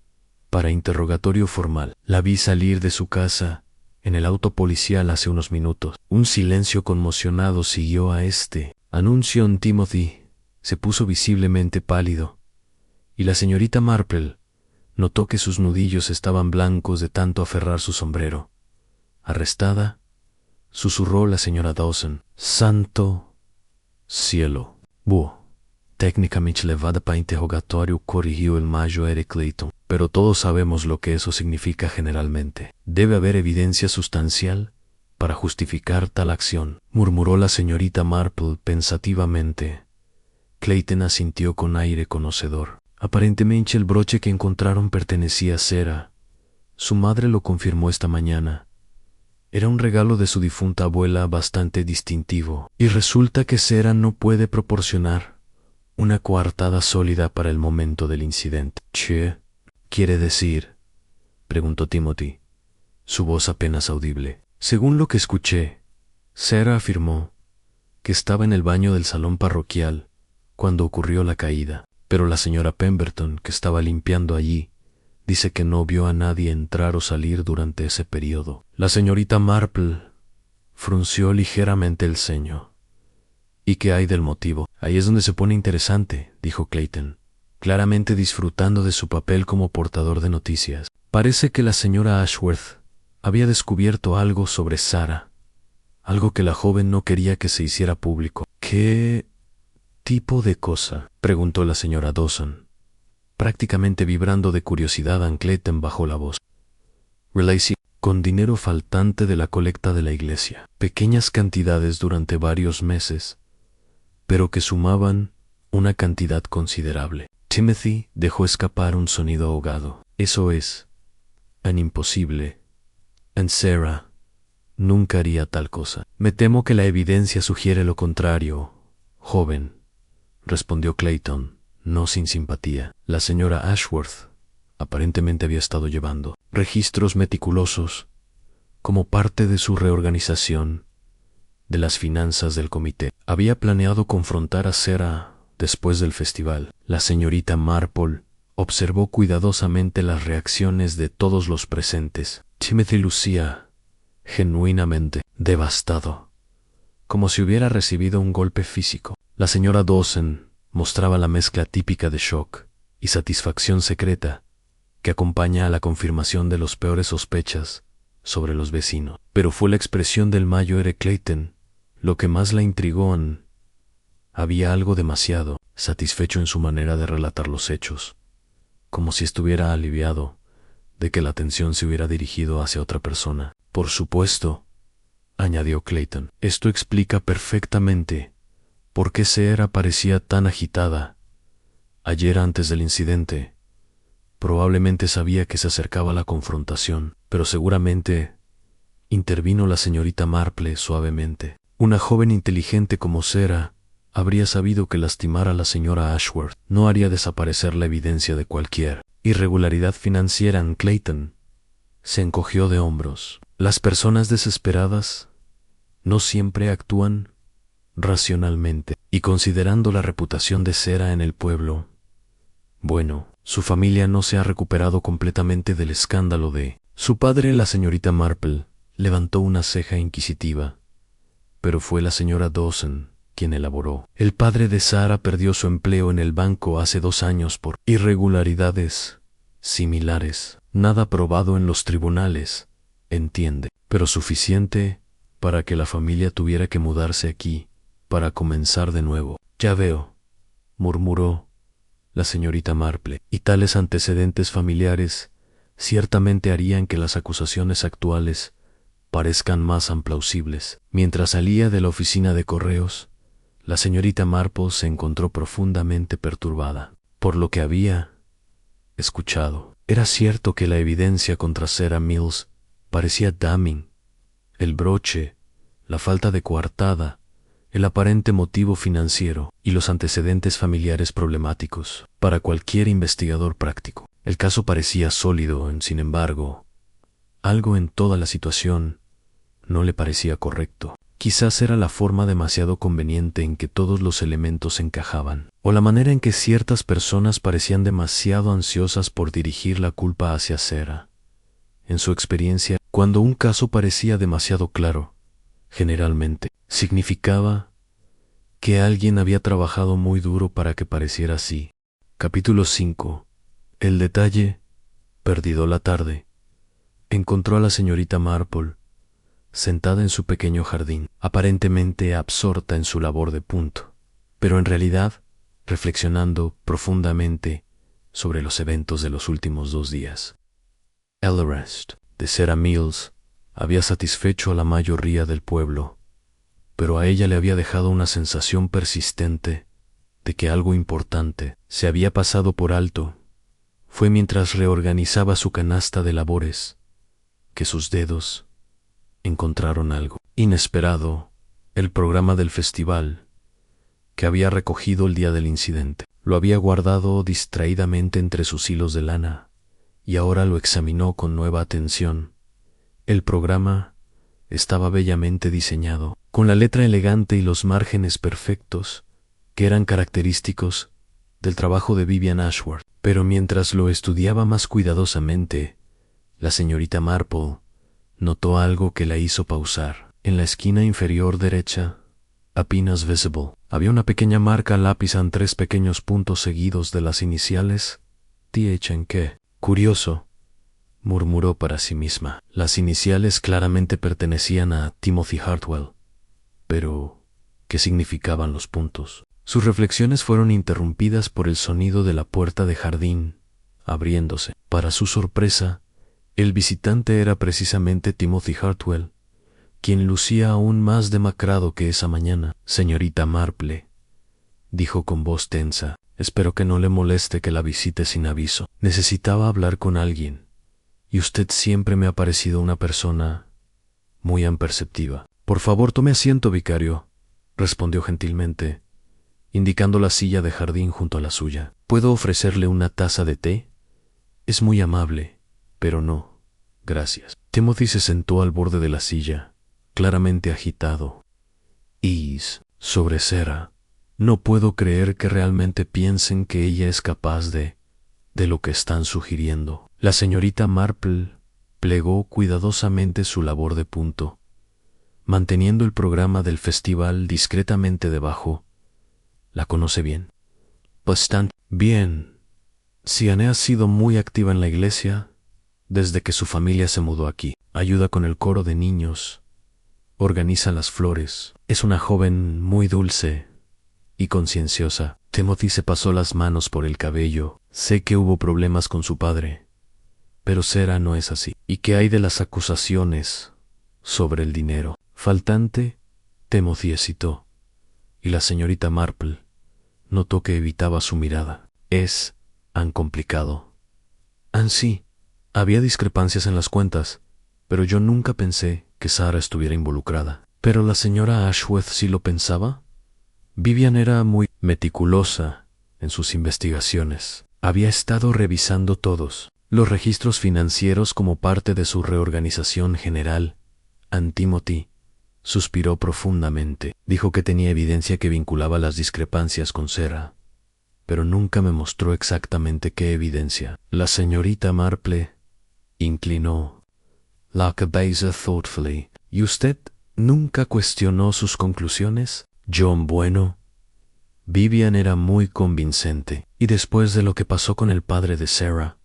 A: para interrogatorio formal. La vi salir de su casa en el auto policial hace unos minutos. Un silencio conmocionado siguió a este anuncio. Timothy se puso visiblemente pálido, y la señorita Marple Notó que sus nudillos estaban blancos de tanto aferrar su sombrero. Arrestada, susurró la señora Dawson. Santo cielo. Técnicamente levada para interrogatorio, corrigió el mayor Eric Clayton. Pero todos sabemos lo que eso significa generalmente. Debe haber evidencia sustancial para justificar tal acción, murmuró la señorita Marple pensativamente. Clayton asintió con aire conocedor. Aparentemente el broche que encontraron pertenecía a Sarah. Su madre lo confirmó esta mañana. Era un regalo de su difunta abuela bastante distintivo, y resulta que Sarah no puede proporcionar una coartada sólida para el momento del incidente. ¿Qué quiere decir?, preguntó Timothy, su voz apenas audible. Según lo que escuché, Sarah afirmó que estaba en el baño del salón parroquial cuando ocurrió la caída, pero la señora Pemberton, que estaba limpiando allí, dice que no vio a nadie entrar o salir durante ese periodo. La señorita Marple frunció ligeramente el ceño. ¿Y qué hay del motivo? Ahí es donde se pone interesante, dijo Clayton, claramente disfrutando de su papel como portador de noticias. Parece que la señora Ashworth había descubierto algo sobre Sarah, algo que la joven no quería que se hiciera público. ¿Qué tipo de cosa?, preguntó la señora Dawson. Prácticamente vibrando de curiosidad, Clayton bajó la voz. Relacy, con dinero faltante de la colecta de la iglesia. Pequeñas cantidades durante varios meses, pero que sumaban una cantidad considerable. Timothy dejó escapar un sonido ahogado. Eso es imposible. Sarah nunca haría tal cosa. Me temo que la evidencia sugiere lo contrario, joven, respondió Clayton, no sin simpatía. La señora Ashworth aparentemente había estado llevando registros meticulosos como parte de su reorganización de las finanzas del comité. Había planeado confrontar a Sarah después del festival. La señorita Marple observó cuidadosamente las reacciones de todos los presentes. Timothy lucía genuinamente devastado, como si hubiera recibido un golpe físico. La señora Dawson mostraba la mezcla típica de shock y satisfacción secreta que acompaña a la confirmación de los peores sospechas sobre los vecinos. Pero fue la expresión del mayor Eric Clayton lo que más la intrigó. Había algo demasiado satisfecho en su manera de relatar los hechos, como si estuviera aliviado de que la atención se hubiera dirigido hacia otra persona. Por supuesto, añadió Clayton, esto explica perfectamente por qué Sarah parecía tan agitada ayer antes del incidente. Probablemente sabía que se acercaba la confrontación, pero seguramente intervino la señorita Marple suavemente. Una joven inteligente como Sarah habría sabido que lastimar a la señora Ashworth no haría desaparecer la evidencia de cualquier irregularidad financiera. Clayton se encogió de hombros. Las personas desesperadas no siempre actúan racionalmente, y considerando la reputación de Sarah en el pueblo, bueno, su familia no se ha recuperado completamente del escándalo de su padre. La señorita Marple levantó una ceja inquisitiva. Pero fue la señora Dawson quien elaboró. El padre de Sarah perdió su empleo en el banco hace 2 años por irregularidades similares. Nada probado en los tribunales, entiende, pero suficiente para que la familia tuviera que mudarse aquí para comenzar de nuevo. Ya veo, murmuró la señorita Marple, y tales antecedentes familiares ciertamente harían que las acusaciones actuales parezcan más implausibles. Mientras salía de la oficina de correos, la señorita Marple se encontró profundamente perturbada por lo que había escuchado. Era cierto que la evidencia contra Sarah Mills parecía damning. El broche, la falta de coartada, el aparente motivo financiero y los antecedentes familiares problemáticos para cualquier investigador práctico. El caso parecía sólido, sin embargo, algo en toda la situación no le parecía correcto. Quizás era la forma demasiado conveniente en que todos los elementos encajaban, o la manera en que ciertas personas parecían demasiado ansiosas por dirigir la culpa hacia Sarah. En su experiencia, cuando un caso parecía demasiado claro, generalmente significaba que alguien había trabajado muy duro para que pareciera así. Capítulo 5. El detalle Perdido la tarde, encontró a la señorita Marple sentada en su pequeño jardín, aparentemente absorta en su labor de punto, pero en realidad reflexionando profundamente sobre los eventos de los últimos 2 días. El arrest de Sarah Mills había satisfecho a la mayoría del pueblo, pero a ella le había dejado una sensación persistente de que algo importante se había pasado por alto. Fue mientras reorganizaba su canasta de labores que sus dedos encontraron algo inesperado: el programa del festival que había recogido el día del incidente. Lo había guardado distraídamente entre sus hilos de lana y ahora lo examinó con nueva atención. El programa estaba bellamente diseñado, con la letra elegante y los márgenes perfectos que eran característicos del trabajo de Vivian Ashworth. Pero mientras lo estudiaba más cuidadosamente, la señorita Marple notó algo que la hizo pausar. En la esquina inferior derecha, apenas visible, había una pequeña marca a lápiz en 3 pequeños puntos seguidos de las iniciales THNK. Curioso, murmuró para sí misma. Las iniciales claramente pertenecían a Timothy Hartwell. Pero, ¿qué significaban los puntos? Sus reflexiones fueron interrumpidas por el sonido de la puerta de jardín abriéndose. Para su sorpresa, el visitante era precisamente Timothy Hartwell, quien lucía aún más demacrado que esa mañana. Señorita Marple, dijo con voz tensa, espero que no le moleste que la visite sin aviso. Necesitaba hablar con alguien, y usted siempre me ha parecido una persona muy imperceptiva. Por favor, tome asiento, vicario, respondió gentilmente, indicando la silla de jardín junto a la suya. ¿Puedo ofrecerle una taza de té? Es muy amable, pero no, gracias. Timothy se sentó al borde de la silla, claramente agitado. Sobre Sarah. No puedo creer que realmente piensen que ella es capaz de lo que están sugiriendo. La señorita Marple plegó cuidadosamente su labor de punto, manteniendo el programa del festival discretamente debajo. ¿La conoce bien? Bastante bien. Siane ha sido muy activa en la iglesia desde que su familia se mudó aquí. Ayuda con el coro de niños, organiza las flores. Es una joven muy dulce y concienciosa. Timothy se pasó las manos por el cabello. Sé que hubo problemas con su padre, pero Sarah no es así. ¿Y qué hay de las acusaciones sobre el dinero faltante? Timothy hesitó, y la señorita Marple notó que evitaba su mirada. Es tan complicado. Sí, había discrepancias en las cuentas, pero yo nunca pensé que Sarah estuviera involucrada. ¿Pero la señora Ashworth sí lo pensaba? Vivian era muy meticulosa en sus investigaciones. Había estado revisando todos los registros financieros como parte de su reorganización general. Timothy suspiró profundamente. Dijo que tenía evidencia que vinculaba las discrepancias con Sarah, pero nunca me mostró exactamente qué evidencia. La señorita Marple inclinó la cabeza thoughtfully. ¿Y usted nunca cuestionó sus conclusiones? John, bueno, Vivian era muy convincente, y después de lo que pasó con el padre de Sarah,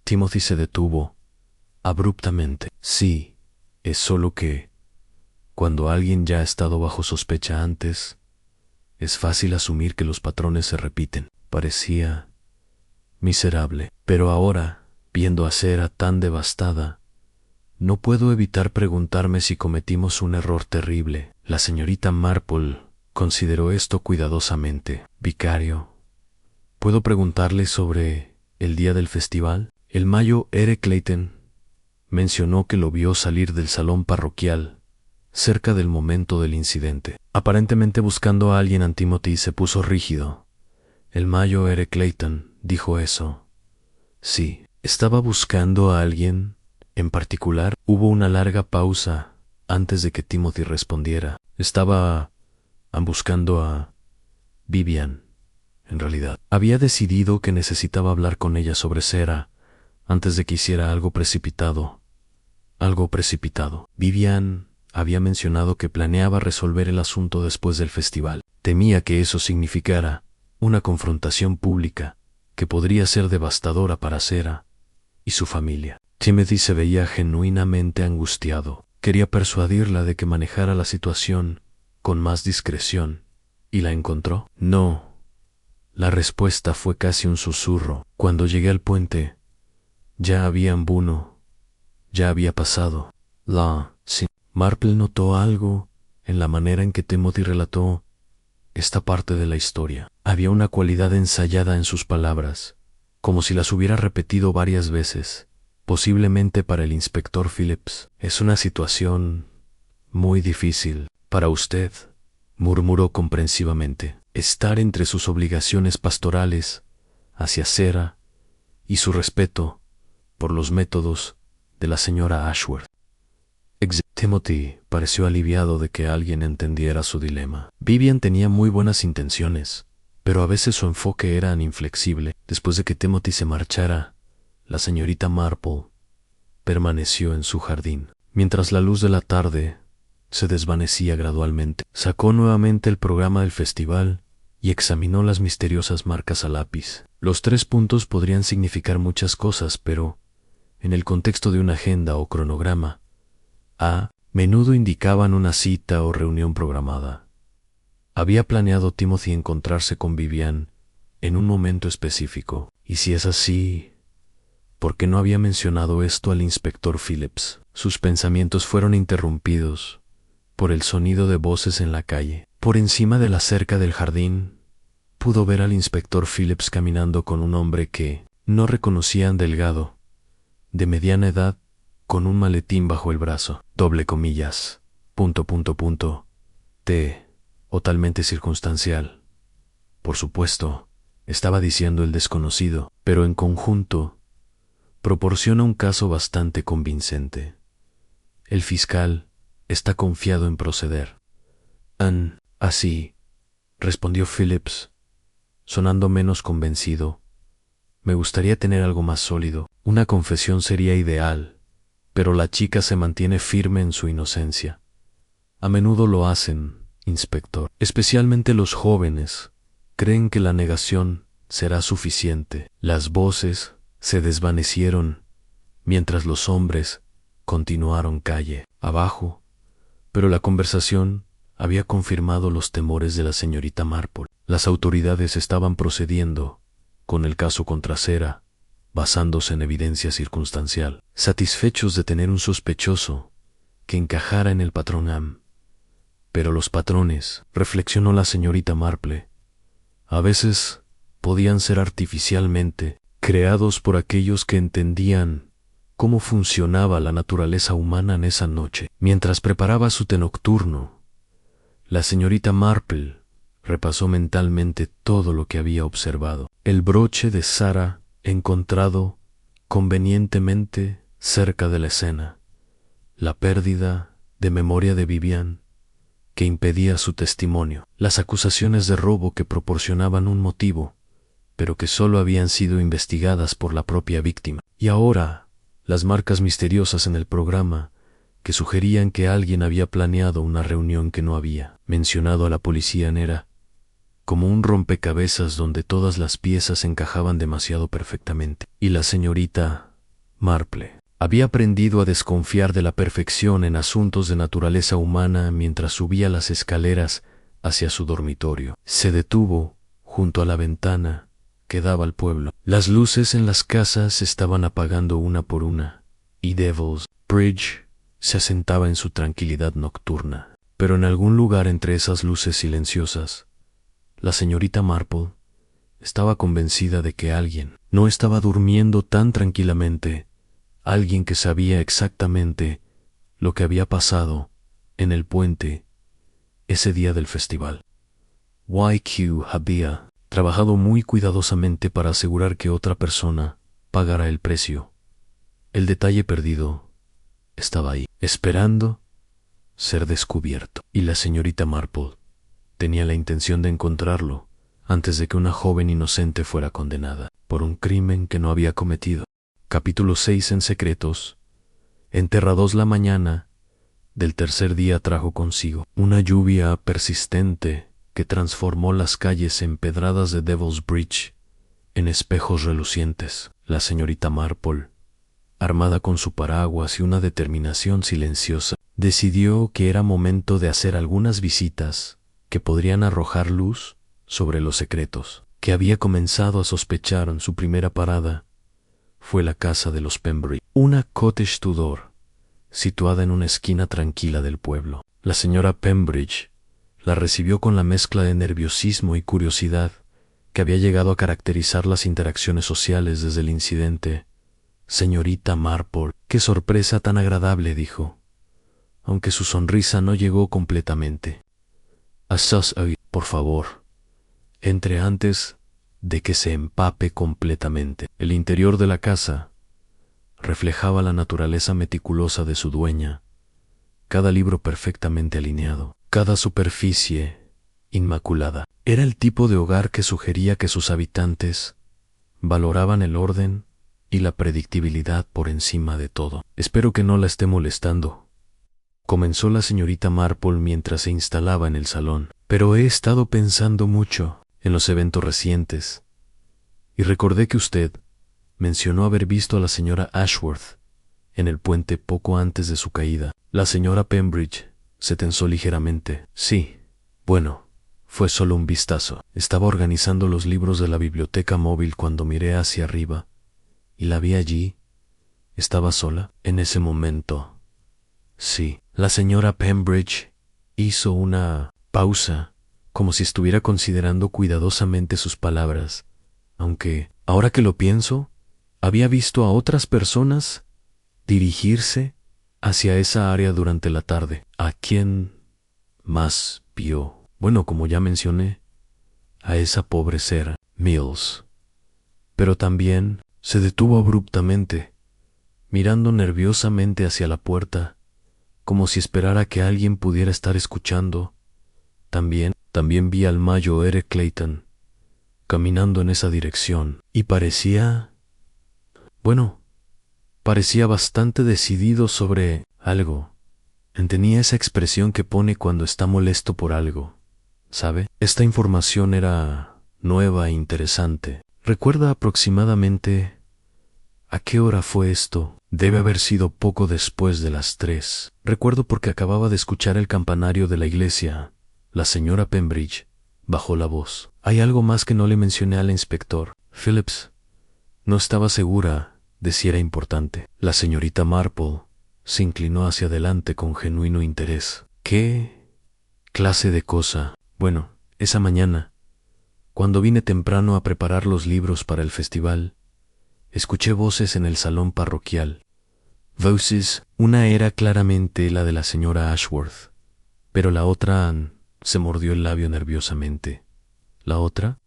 A: Timothy se detuvo abruptamente. Sí, es solo que, cuando alguien ya ha estado bajo sospecha antes, es fácil asumir que los patrones se repiten. Parecía miserable, pero ahora, viendo a Sarah tan devastada, no puedo evitar preguntarme si cometimos un error terrible. La señorita Marple consideró esto cuidadosamente. Vicario, ¿puedo preguntarle sobre el día del festival? El mayo Eric Clayton mencionó que lo vio salir del salón parroquial cerca del momento del incidente. Aparentemente buscando a alguien. Timothy se puso rígido. El mayo Eric Clayton dijo eso. Sí, estaba buscando a alguien en particular. Hubo una larga pausa antes de que Timothy respondiera. Estaba buscando a Vivian, en realidad. Había decidido que necesitaba hablar con ella sobre Sarah antes de que hiciera algo precipitado. Vivian había mencionado que planeaba resolver el asunto después del festival. Temía que eso significara una confrontación pública que podría ser devastadora para Sarah y su familia. Timothy se veía genuinamente angustiado. Quería persuadirla de que manejara la situación con más discreción. ¿Y la encontró? No. La respuesta fue casi un susurro. Cuando llegué al puente, ya había embuno. Ya había pasado. Sí. Marple notó algo en la manera en que Timothy relató esta parte de la historia. Había una cualidad ensayada en sus palabras, como si las hubiera repetido varias veces, posiblemente para el inspector Phillips. Es una situación muy difícil para usted, murmuró comprensivamente. Estar entre sus obligaciones pastorales hacia Sarah y su respeto por los métodos de la señora Ashworth. Timothy pareció aliviado de que alguien entendiera su dilema. Vivian tenía muy buenas intenciones, pero a veces su enfoque era inflexible. Después de que Timothy se marchara, la señorita Marple permaneció en su jardín. Mientras la luz de la tarde se desvanecía gradualmente, sacó nuevamente el programa del festival y examinó las misteriosas marcas a lápiz. Los 3 puntos podrían significar muchas cosas, pero en el contexto de una agenda o cronograma, a menudo indicaban una cita o reunión programada. Había planeado Timothy encontrarse con Vivian en un momento específico, y si es así, ¿por qué no había mencionado esto al inspector Phillips? Sus pensamientos fueron interrumpidos por el sonido de voces en la calle. Por encima de la cerca del jardín, pudo ver al inspector Phillips caminando con un hombre que no reconocían, delgado, de mediana edad, con un maletín bajo el brazo, totalmente circunstancial. Por supuesto, estaba diciendo el desconocido, pero en conjunto, proporciona un caso bastante convincente. El fiscal está confiado en proceder. Así, respondió Phillips, sonando menos convencido. Me gustaría tener algo más sólido. Una confesión sería ideal, pero la chica se mantiene firme en su inocencia. A menudo lo hacen, inspector. Especialmente los jóvenes creen que la negación será suficiente. Las voces se desvanecieron mientras los hombres continuaron calle abajo, pero la conversación había confirmado los temores de la señorita Marple. Las autoridades estaban procediendo con el caso contra Sarah, basándose en evidencia circunstancial, satisfechos de tener un sospechoso que encajara en el patrón Am. Pero los patrones, reflexionó la señorita Marple, a veces podían ser artificialmente creados por aquellos que entendían cómo funcionaba la naturaleza humana en esa noche. Mientras preparaba su té nocturno, la señorita Marple repasó mentalmente todo lo que había observado. El broche de Sarah encontrado convenientemente cerca de la escena, la pérdida de memoria de Vivian que impedía su testimonio, las acusaciones de robo que proporcionaban un motivo, pero que solo habían sido investigadas por la propia víctima, y ahora las marcas misteriosas en el programa que sugerían que alguien había planeado una reunión que no había mencionado a la policía Nera, como un rompecabezas donde todas las piezas encajaban demasiado perfectamente. Y la señorita Marple había aprendido a desconfiar de la perfección en asuntos de naturaleza humana mientras subía las escaleras hacia su dormitorio. Se detuvo junto a la ventana que daba al pueblo. Las luces en las casas se estaban apagando una por una, y Devil's Bridge se asentaba en su tranquilidad nocturna. Pero en algún lugar entre esas luces silenciosas, la señorita Marple estaba convencida de que alguien no estaba durmiendo tan tranquilamente, alguien que sabía exactamente lo que había pasado en el puente ese día del festival. YQ había trabajado muy cuidadosamente para asegurar que otra persona pagara el precio. El detalle perdido estaba ahí, esperando ser descubierto, y la señorita Marple tenía la intención de encontrarlo antes de que una joven inocente fuera condenada por un crimen que no había cometido. Capítulo 6 en secretos. Enterrados la mañana del tercer día trajo consigo una lluvia persistente que transformó las calles empedradas de Devil's Bridge en espejos relucientes. La señorita Marple armada con su paraguas y una determinación silenciosa, decidió que era momento de hacer algunas visitas que podrían arrojar luz sobre los secretos que había comenzado a sospechar. En su primera parada fue la casa de los Pembridge, una cottage Tudor situada en una esquina tranquila del pueblo. La señora Pembridge la recibió con la mezcla de nerviosismo y curiosidad que había llegado a caracterizar las interacciones sociales desde el incidente. «Señorita Marple, qué sorpresa tan agradable», dijo, aunque su sonrisa no llegó completamente. Por favor, entre antes de que se empape completamente». El interior de la casa reflejaba la naturaleza meticulosa de su dueña, cada libro perfectamente alineado, cada superficie inmaculada. Era el tipo de hogar que sugería que sus habitantes valoraban el orden y la predictibilidad por encima de todo. «Espero que no la esté molestando», comenzó la señorita Marple mientras se instalaba en el salón, «pero he estado pensando mucho en los eventos recientes y recordé que usted mencionó haber visto a la señora Ashworth en el puente poco antes de su caída». La señora Pembridge se tensó ligeramente. «Sí, bueno, fue solo un vistazo. Estaba organizando los libros de la biblioteca móvil cuando miré hacia arriba y la vi allí. ¿Estaba sola en ese momento?» «Sí». La señora Pembridge hizo una pausa, como si estuviera considerando cuidadosamente sus palabras, aunque, ahora que lo pienso, había visto a otras personas dirigirse hacia esa área durante la tarde. ¿A quién más vio? Bueno, como ya mencioné, a esa pobre Sarah Mills. Pero también se detuvo abruptamente, mirando nerviosamente hacia la puerta, como si esperara que alguien pudiera estar escuchando. También vi al Mayo Eric Clayton caminando en esa dirección, y parecía bastante decidido sobre algo. Tenía esa expresión que pone cuando está molesto por algo, ¿sabe? Esta información era nueva e interesante. ¿Recuerda aproximadamente a qué hora fue esto? Debe haber sido poco después de las 3. Recuerdo porque acababa de escuchar el campanario de la iglesia. La señora Pembridge bajó la voz. «Hay algo más que no le mencioné al inspector Phillips». No estaba segura de si era importante. La señorita Marple se inclinó hacia adelante con genuino interés. «¿Qué clase de cosa?» «Bueno, esa mañana, cuando vine temprano a preparar los libros para el festival, escuché voces en el salón parroquial. Voces, una era claramente la de la señora Ashworth, pero la otra se mordió el labio nerviosamente. ¿La otra?»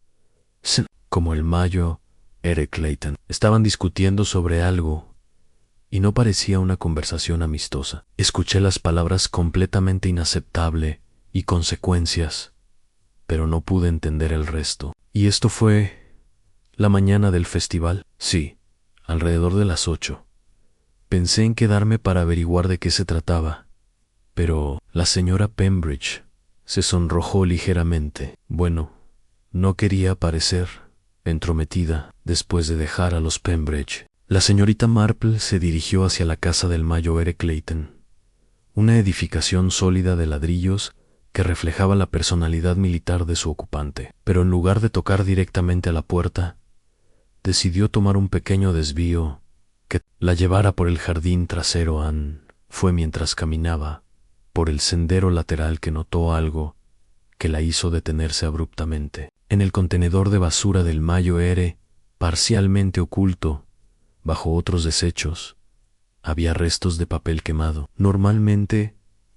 A: «Como el Mayo Eric Clayton. Estaban discutiendo sobre algo y no parecía una conversación amistosa. Escuché las palabras completamente inaceptable y consecuencias, pero no pude entender el resto». «¿Y esto fue la mañana del festival?» «Sí, alrededor de las 8. Pensé en quedarme para averiguar de qué se trataba, pero…» La señora Pembridge se sonrojó ligeramente. Bueno, no quería parecer entrometida después de dejar a los Pembridge. La señorita Marple se dirigió hacia la casa del Mayo Eric Clayton, una edificación sólida de ladrillos que reflejaba la personalidad militar de su ocupante. Pero en lugar de tocar directamente a la puerta, decidió tomar un pequeño desvío que la llevara por el jardín trasero. Fue mientras caminaba por el sendero lateral que notó algo que la hizo detenerse abruptamente. En el contenedor de basura del Mayo Ere, parcialmente oculto bajo otros desechos, había restos de papel quemado. Normalmente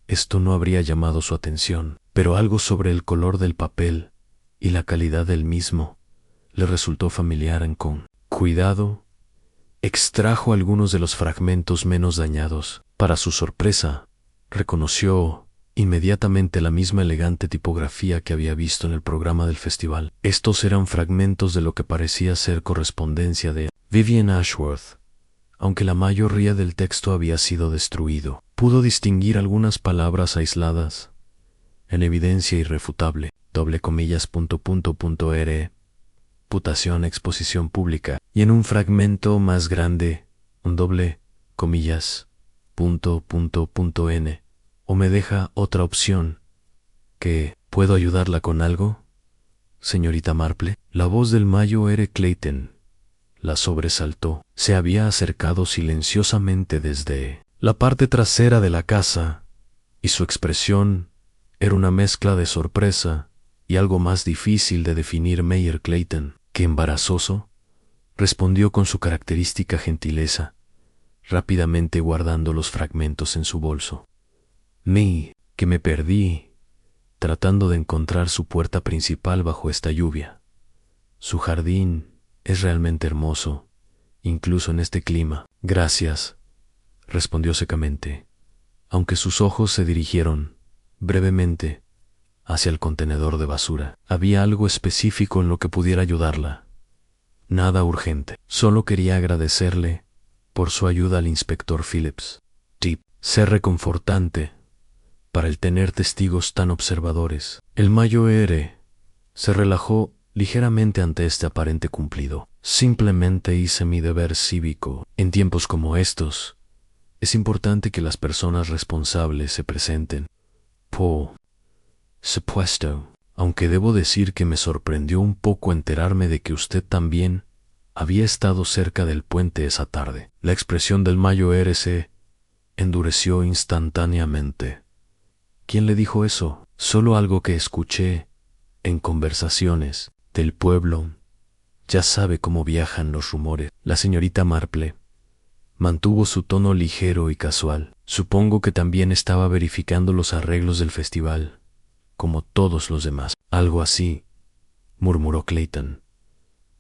A: esto no habría llamado su atención, pero algo sobre el color del papel y la calidad del mismo le resultó familiar. Con cuidado, extrajo algunos de los fragmentos menos dañados. Para su sorpresa, reconoció inmediatamente la misma elegante tipografía que había visto en el programa del festival. Estos eran fragmentos de lo que parecía ser correspondencia de Vivian Ashworth, aunque la mayoría del texto había sido destruido. Pudo distinguir algunas palabras aisladas, en evidencia irrefutable, putación exposición pública, y en un fragmento más grande, comillas, n, o me deja otra opción, que, ¿puedo ayudarla con algo, señorita Marple? La voz del Mayo R. Clayton la sobresaltó. Se había acercado silenciosamente desde la parte trasera de la casa, y su expresión era una mezcla de sorpresa y algo más difícil de definir. Mayer Clayton, que embarazoso, respondió con su característica gentileza, rápidamente guardando los fragmentos en su bolso. Que me perdí, tratando de encontrar su puerta principal bajo esta lluvia. Su jardín es realmente hermoso, incluso en este clima. Gracias, respondió secamente, aunque sus ojos se dirigieron, brevemente, hacia el contenedor de basura. ¿Había algo específico en lo que pudiera ayudarla? Nada urgente. Solo quería agradecerle por su ayuda al inspector Phillips. Ser reconfortante para el tener testigos tan observadores. El Mayo R. se relajó ligeramente ante este aparente cumplido. Simplemente hice mi deber cívico. En tiempos como estos, es importante que las personas responsables se presenten. Por supuesto, aunque debo decir que me sorprendió un poco enterarme de que usted también había estado cerca del puente esa tarde. La expresión del Mayo R. se endureció instantáneamente. ¿Quién le dijo eso? Solo algo que escuché en conversaciones del pueblo. Ya sabe cómo viajan los rumores. La señorita Marple mantuvo su tono ligero y casual. Supongo que también estaba verificando los arreglos del festival, como todos los demás. Algo así, murmuró Clayton,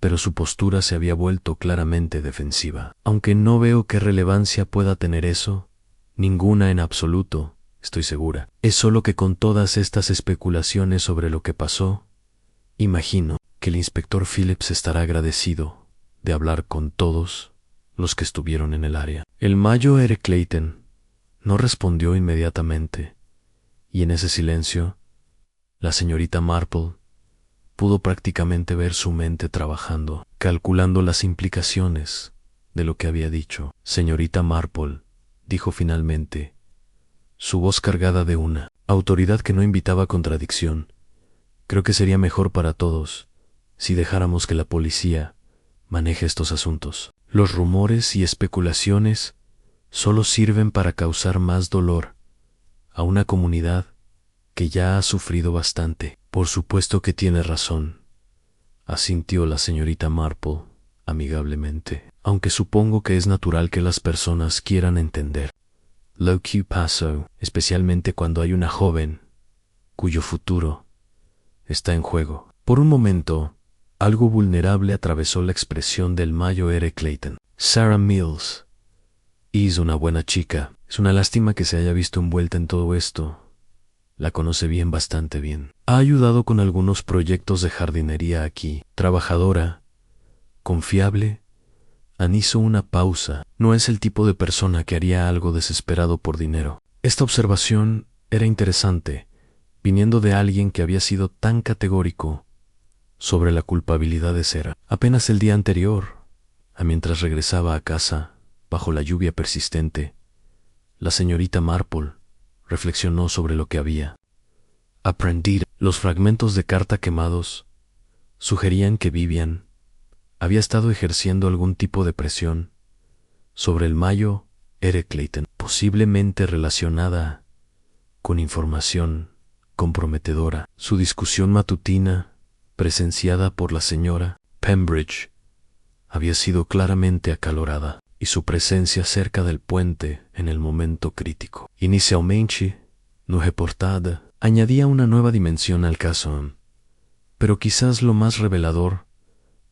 A: pero su postura se había vuelto claramente defensiva. Aunque no veo qué relevancia pueda tener eso, ninguna en absoluto, estoy segura. Es solo que con todas estas especulaciones sobre lo que pasó, imagino que el inspector Phillips estará agradecido de hablar con todos los que estuvieron en el área. El Mayo R. Clayton no respondió inmediatamente, y en ese silencio, la señorita Marple pudo prácticamente ver su mente trabajando, calculando las implicaciones de lo que había dicho. Señorita Marple, dijo finalmente, su voz cargada de una autoridad que no invitaba a contradicción. Creo que sería mejor para todos si dejáramos que la policía maneje estos asuntos. Los rumores y especulaciones solo sirven para causar más dolor a una comunidad que ya ha sufrido bastante. Por supuesto que tiene razón, asintió la señorita Marple amigablemente, aunque supongo que es natural que las personas quieran entender lo que pasó, especialmente cuando hay una joven cuyo futuro está en juego. Por un momento, algo vulnerable atravesó la expresión del Mayo R. Clayton. Sarah Mills es una buena chica. Es una lástima que se haya visto envuelta en todo esto. La conoce bien, bastante bien. Ha ayudado con algunos proyectos de jardinería aquí. Trabajadora, confiable. Ann hizo una pausa. No es el tipo de persona que haría algo desesperado por dinero. Esta observación era interesante, viniendo de alguien que había sido tan categórico sobre la culpabilidad de Sarah. Apenas el día anterior, mientras regresaba a casa, bajo la lluvia persistente, la señorita Marple reflexionó sobre lo que había aprendido. Los fragmentos de carta quemados sugerían que Vivian había estado ejerciendo algún tipo de presión sobre el Mayo R. Clayton, posiblemente relacionada con información comprometedora. Su discusión matutina, presenciada por la señora Pembridge, había sido claramente acalorada, y su presencia cerca del puente en el momento crítico, inicialmente no reportada, añadía una nueva dimensión al caso, pero quizás lo más revelador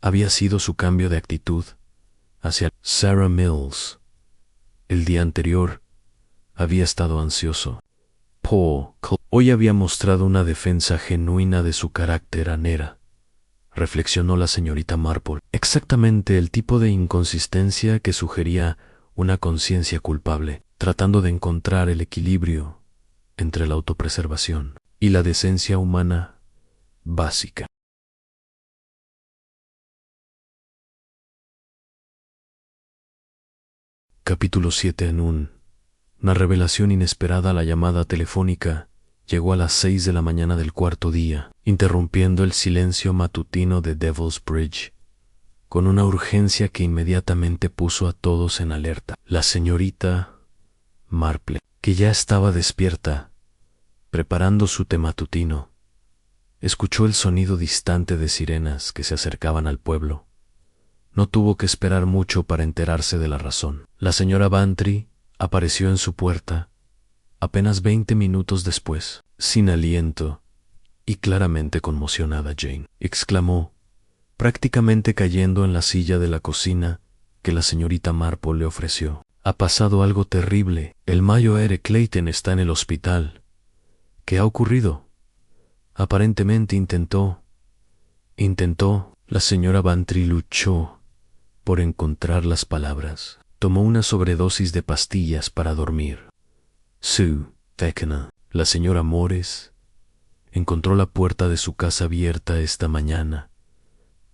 A: había sido su cambio de actitud hacia Sarah Mills. El día anterior había estado ansioso. Hoy había mostrado una defensa genuina de su carácter anera, reflexionó la señorita Marple. Exactamente el tipo de inconsistencia que sugería una conciencia culpable, tratando de encontrar el equilibrio entre la autopreservación y la decencia humana básica. Capítulo 7. Una revelación inesperada. La llamada telefónica llegó a las 6 de la mañana del cuarto día, interrumpiendo el silencio matutino de Devil's Bridge, con una urgencia que inmediatamente puso a todos en alerta. La señorita Marple, que ya estaba despierta, preparando su té matutino, escuchó el sonido distante de sirenas que se acercaban al pueblo. No tuvo que esperar mucho para enterarse de la razón. La señora Bantry apareció en su puerta apenas 20 minutos después, sin aliento y claramente conmocionada. Jane exclamó, prácticamente cayendo en la silla de la cocina que la señorita Marple le ofreció. Ha pasado algo terrible. El Mayo R. Clayton está en el hospital. ¿Qué ha ocurrido? Aparentemente intentó. La señora Bantry luchó por encontrar las palabras. Tomó una sobredosis de pastillas para dormir. Sue Feckenham, la señora Morris, encontró la puerta de su casa abierta esta mañana.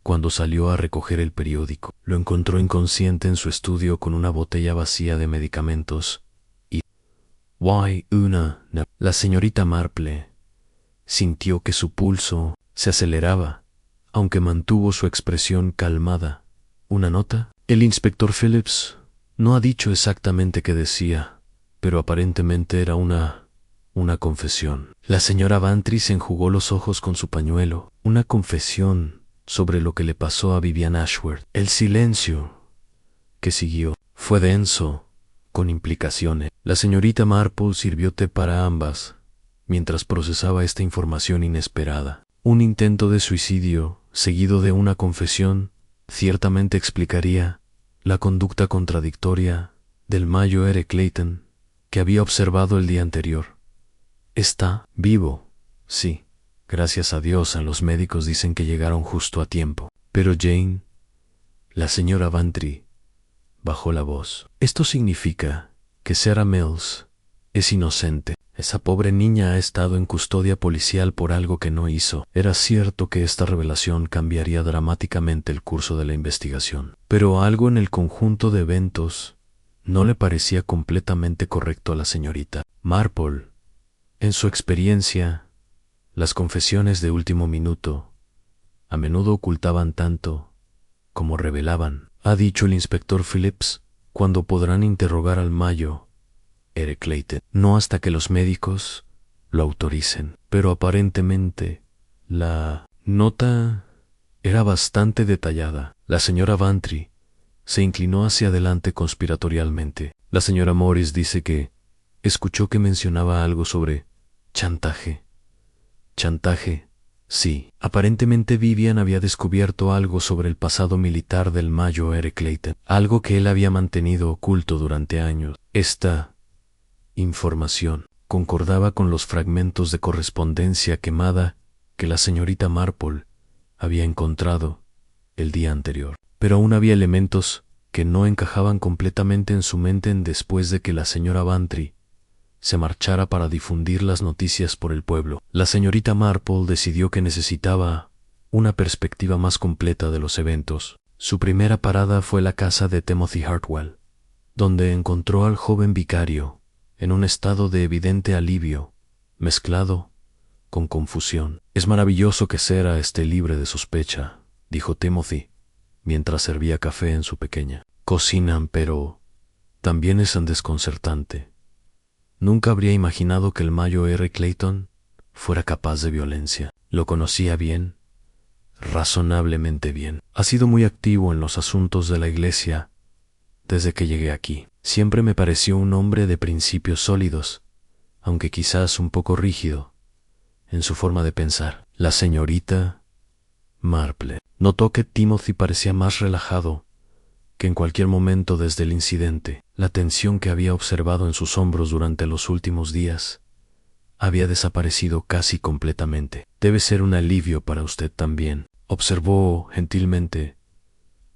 A: Cuando salió a recoger el periódico, lo encontró inconsciente en su estudio con una botella vacía de medicamentos y la señorita Marple sintió que su pulso se aceleraba, aunque mantuvo su expresión calmada. ¿Una nota? El inspector Phillips no ha dicho exactamente qué decía, pero aparentemente era una confesión. La señora Bantry se enjugó los ojos con su pañuelo. Una confesión sobre lo que le pasó a Vivian Ashworth. El silencio que siguió fue denso, con implicaciones. La señorita Marple sirvió té para ambas mientras procesaba esta información inesperada. Un intento de suicidio, seguido de una confesión, ciertamente explicaría la conducta contradictoria del Mayo R. Clayton que había observado el día anterior. Está vivo, sí. Gracias a Dios, los médicos dicen que llegaron justo a tiempo. Pero Jane, la señora Bantry, bajó la voz. Esto significa que Sarah Mills es inocente. Esa pobre niña ha estado en custodia policial por algo que no hizo. Era cierto que esta revelación cambiaría dramáticamente el curso de la investigación, pero algo en el conjunto de eventos no le parecía completamente correcto a la señorita Marple. En su experiencia, las confesiones de último minuto a menudo ocultaban tanto como revelaban. Ha dicho el inspector Phillips cuándo podrán interrogar al Mayo R. Clayton. No hasta que los médicos lo autoricen. Pero aparentemente la nota era bastante detallada. La señora Bantry se inclinó hacia adelante conspiratorialmente. La señora Morris dice que escuchó que mencionaba algo sobre chantaje. Chantaje, sí. Aparentemente Vivian había descubierto algo sobre el pasado militar del Mayo R. Clayton, algo que él había mantenido oculto durante años. Esta información concordaba con los fragmentos de correspondencia quemada que la señorita Marple había encontrado el día anterior. Pero aún había elementos que no encajaban completamente en su mente después de que la señora Bantry se marchara para difundir las noticias por el pueblo. La señorita Marple decidió que necesitaba una perspectiva más completa de los eventos. Su primera parada fue la casa de Timothy Hartwell, donde encontró al joven vicario en un estado de evidente alivio, mezclado con confusión. Es maravilloso que Sarah esté libre de sospecha, dijo Timothy, mientras servía café en su pequeña cocina, pero también es desconcertante. Nunca habría imaginado que el Mayo R. Clayton fuera capaz de violencia. Lo conocía bien, razonablemente bien. Ha sido muy activo en los asuntos de la iglesia desde que llegué aquí. Siempre me pareció un hombre de principios sólidos, aunque quizás un poco rígido en su forma de pensar. La señorita Marple notó que Timothy parecía más relajado que en cualquier momento desde el incidente. La tensión que había observado en sus hombros durante los últimos días había desaparecido casi completamente. Debe ser un alivio para usted también, observó gentilmente.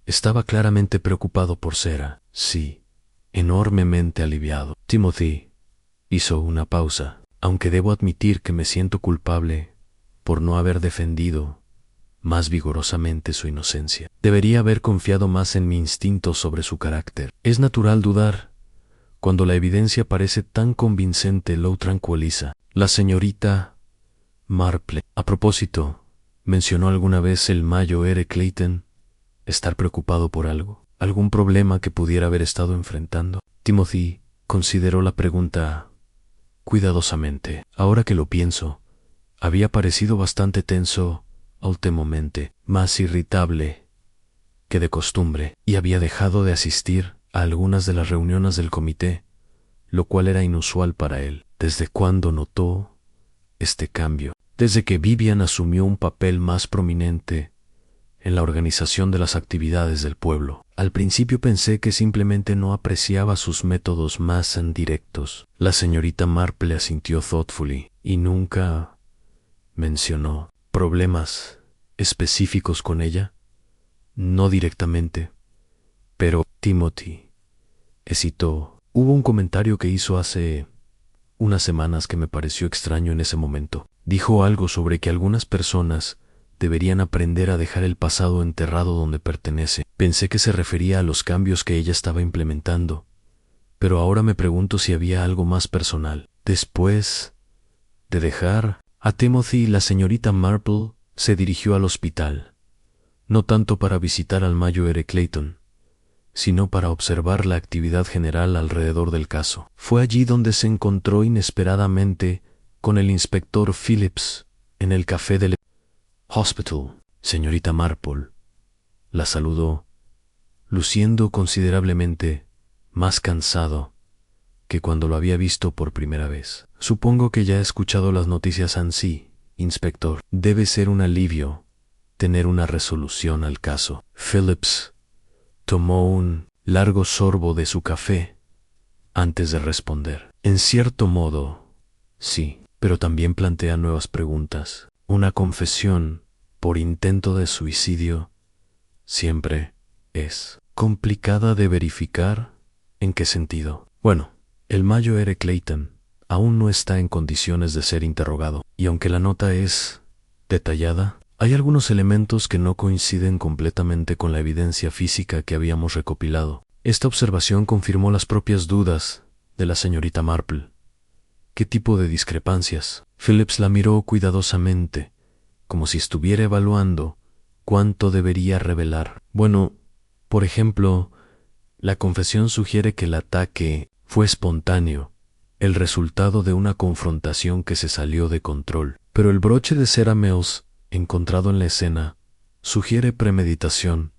A: Estaba claramente preocupado por Sarah. Sí, enormemente aliviado. Timothy hizo una pausa. Aunque debo admitir que me siento culpable por no haber defendido más vigorosamente su inocencia. Debería haber confiado más en mi instinto sobre su carácter. Es natural dudar Cuando la evidencia parece tan convincente, lo tranquiliza. La señorita Marple, a propósito, mencionó alguna vez el Mayo R. Clayton estar preocupado por algo, algún problema que pudiera haber estado enfrentando. Timothy consideró la pregunta cuidadosamente. Ahora que lo pienso, había parecido bastante tenso últimamente, más irritable que de costumbre, y había dejado de asistir a algunas de las reuniones del comité, lo cual era inusual para él. ¿Desde cuándo notó este cambio? Desde que Vivian asumió un papel más prominente en la organización de las actividades del pueblo. Al principio pensé que simplemente no apreciaba sus métodos más directos. La señorita Marple asintió thoughtfully y nunca mencionó problemas específicos con ella. No directamente, pero Timothy hesitó. Hubo un comentario que hizo hace unas semanas que me pareció extraño en ese momento. Dijo algo sobre que algunas personas deberían aprender a dejar el pasado enterrado donde pertenece. Pensé que se refería a los cambios que ella estaba implementando, pero ahora me pregunto si había algo más personal. Después de dejar a Timothy, la señorita Marple se dirigió al hospital, no tanto para visitar al Mayo R. Clayton, sino para observar la actividad general alrededor del caso. Fue allí donde se encontró inesperadamente con el inspector Phillips en el café del hospital. Señorita Marple la saludó, luciendo considerablemente más cansado que cuando lo había visto por primera vez. Supongo que ya he escuchado las noticias ansí, inspector. Debe ser un alivio tener una resolución al caso. Phillips tomó un largo sorbo de su café antes de responder. En cierto modo, sí, pero también plantea nuevas preguntas. Una confesión por intento de suicidio siempre es complicada de verificar. ¿En qué sentido? Bueno, el Mayo R. Clayton aún no está en condiciones de ser interrogado, y aunque la nota es detallada, hay algunos elementos que no coinciden completamente con la evidencia física que habíamos recopilado. Esta observación confirmó las propias dudas de la señorita Marple. ¿Qué tipo de discrepancias? Phillips la miró cuidadosamente, como si estuviera evaluando cuánto debería revelar. Bueno, por ejemplo, la confesión sugiere que el ataque fue espontáneo, el resultado de una confrontación que se salió de control. Pero el broche de Sarah Mills encontrado en la escena sugiere premeditación.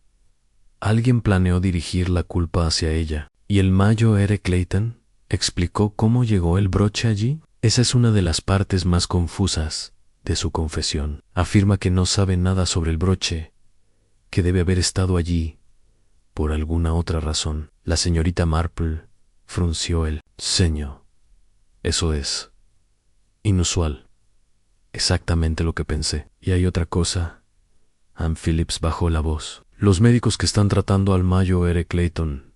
A: Alguien planeó dirigir la culpa hacia ella. ¿Y el Mayo R. Clayton explicó cómo llegó el broche allí? Esa es una de las partes más confusas de su confesión. Afirma que no sabe nada sobre el broche, que debe haber estado allí por alguna otra razón. La señorita Marple frunció el ceño. Eso es inusual. Exactamente lo que pensé. Y hay otra cosa. Ann Phillips bajó la voz. Los médicos que están tratando al Mayo R. Clayton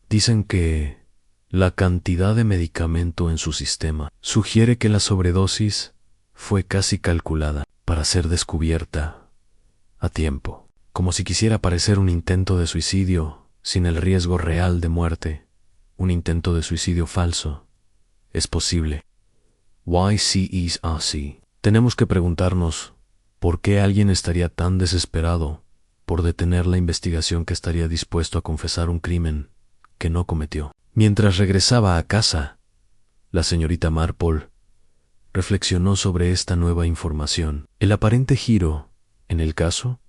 A: dicen que la cantidad de medicamento en su sistema sugiere que la sobredosis fue casi calculada para ser descubierta a tiempo, como si quisiera parecer un intento de suicidio sin el riesgo real de muerte, un intento de suicidio falso. Es posible. YCEs así. Tenemos que preguntarnos por qué alguien estaría tan desesperado por detener la investigación que estaría dispuesto a confesar un crimen que no cometió. Mientras regresaba a casa, la señorita Marple reflexionó sobre esta nueva información. El aparente giro en el caso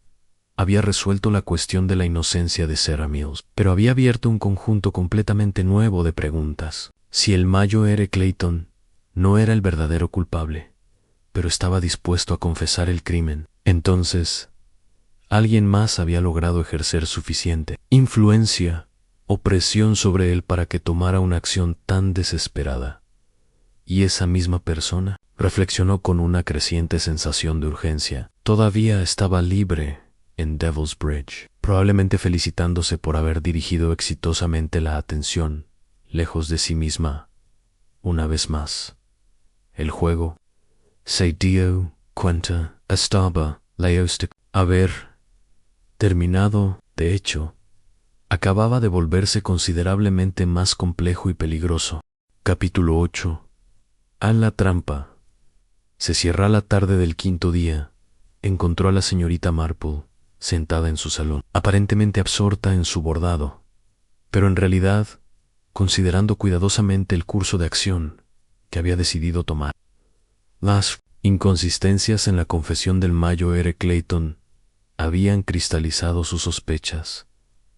A: había resuelto la cuestión de la inocencia de Sarah Mills, pero había abierto un conjunto completamente nuevo de preguntas. Si el Mayo R. Clayton no era el verdadero culpable, pero estaba dispuesto a confesar el crimen, entonces alguien más había logrado ejercer suficiente influencia o presión sobre él para que tomara una acción tan desesperada. Y esa misma persona, reflexionó con una creciente sensación de urgencia, todavía estaba libre en Devil's Bridge, probablemente felicitándose por haber dirigido exitosamente la atención lejos de sí misma. Una vez más, el juego se dio cuenta, estaba haber terminado. De hecho, acababa de volverse considerablemente más complejo y peligroso. Capítulo 8. A la trampa. Se cierra la tarde del quinto día. Encontró a la señorita Marple sentada en su salón, aparentemente absorta en su bordado, pero en realidad considerando cuidadosamente el curso de acción que había decidido tomar. Las inconsistencias en la confesión del Mayo R. Clayton habían cristalizado sus sospechas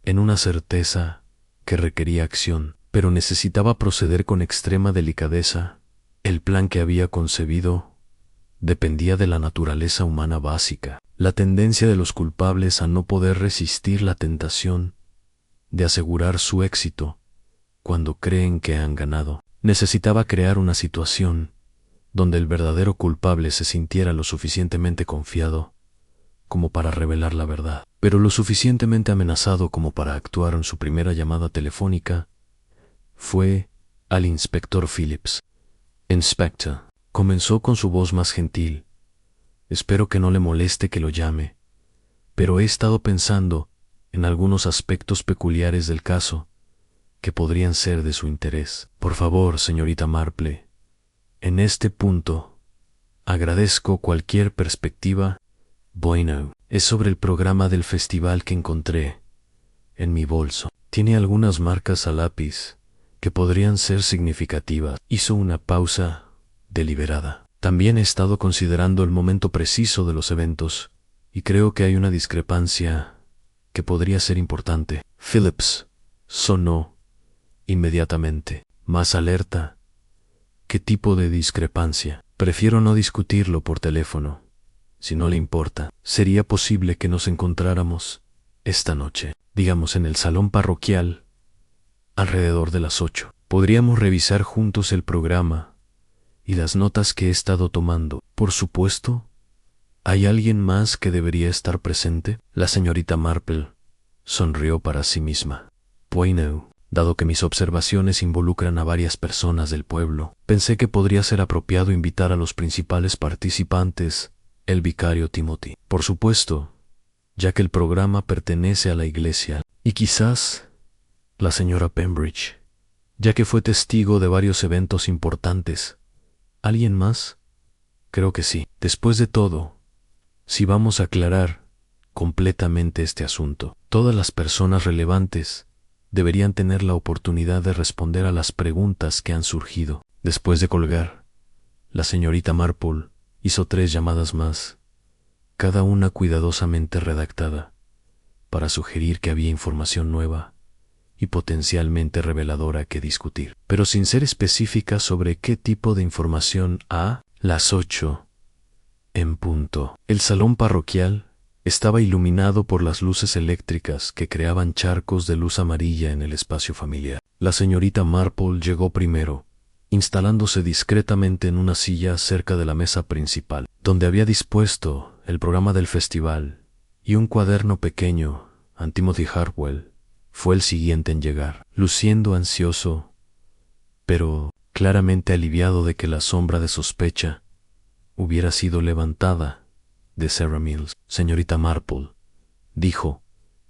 A: en una certeza que requería acción, pero necesitaba proceder con extrema delicadeza. El plan que había concebido dependía de la naturaleza humana básica, la tendencia de los culpables a no poder resistir la tentación de asegurar su éxito cuando creen que han ganado. Necesitaba crear una situación donde el verdadero culpable se sintiera lo suficientemente confiado como para revelar la verdad, pero lo suficientemente amenazado como para actuar en su primera llamada telefónica fue al inspector Phillips. Inspector, comenzó con su voz más gentil. Espero que no le moleste que lo llame, pero he estado pensando en algunos aspectos peculiares del caso que podrían ser de su interés. Por favor, señorita Marple, en este punto agradezco cualquier perspectiva. Bueno, es sobre el programa del festival que encontré en mi bolso. Tiene algunas marcas a lápiz que podrían ser significativas. Hizo una pausa deliberada. También he estado considerando el momento preciso de los eventos y creo que hay una discrepancia que podría ser importante. Phillips sonó inmediatamente, más alerta. ¿Qué tipo de discrepancia? Prefiero no discutirlo por teléfono. Si no le importa, sería posible que nos encontráramos esta noche, digamos en el salón parroquial, alrededor de las 8. Podríamos revisar juntos el programa y las notas que he estado tomando. Por supuesto, ¿hay alguien más que debería estar presente? La señorita Marple sonrió para sí misma. Bueno, dado que mis observaciones involucran a varias personas del pueblo, pensé que podría ser apropiado invitar a los principales participantes, el vicario Timothy, por supuesto, ya que el programa pertenece a la iglesia, y quizás la señora Pembridge, ya que fue testigo de varios eventos importantes. ¿Alguien más? Creo que sí. Después de todo, si vamos a aclarar completamente este asunto, todas las personas relevantes deberían tener la oportunidad de responder a las preguntas que han surgido. Después de colgar, la señorita Marple hizo 3 llamadas más, cada una cuidadosamente redactada, para sugerir que había información nueva y potencialmente reveladora que discutir, pero sin ser específica sobre qué tipo de información. A las 8 en punto, el salón parroquial estaba iluminado por las luces eléctricas que creaban charcos de luz amarilla en el espacio familiar. La señorita Marple llegó primero, instalándose discretamente en una silla cerca de la mesa principal, donde había dispuesto el programa del festival y un cuaderno pequeño. Timothy Hartwell fue el siguiente en llegar, luciendo ansioso, pero claramente aliviado de que la sombra de sospecha hubiera sido levantada de Sarah Mills. Señorita Marple, dijo,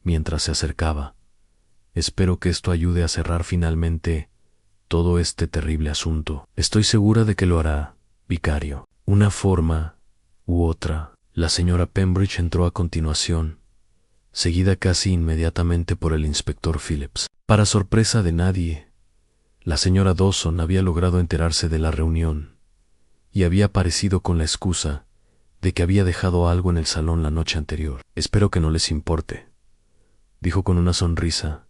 A: mientras se acercaba, espero que esto ayude a cerrar finalmente todo este terrible asunto. Estoy segura de que lo hará, vicario. Una forma u otra. La señora Pembridge entró a continuación, seguida casi inmediatamente por el inspector Phillips. Para sorpresa de nadie, la señora Dawson había logrado enterarse de la reunión y había aparecido con la excusa de que había dejado algo en el salón la noche anterior. Espero que no les importe, dijo con una sonrisa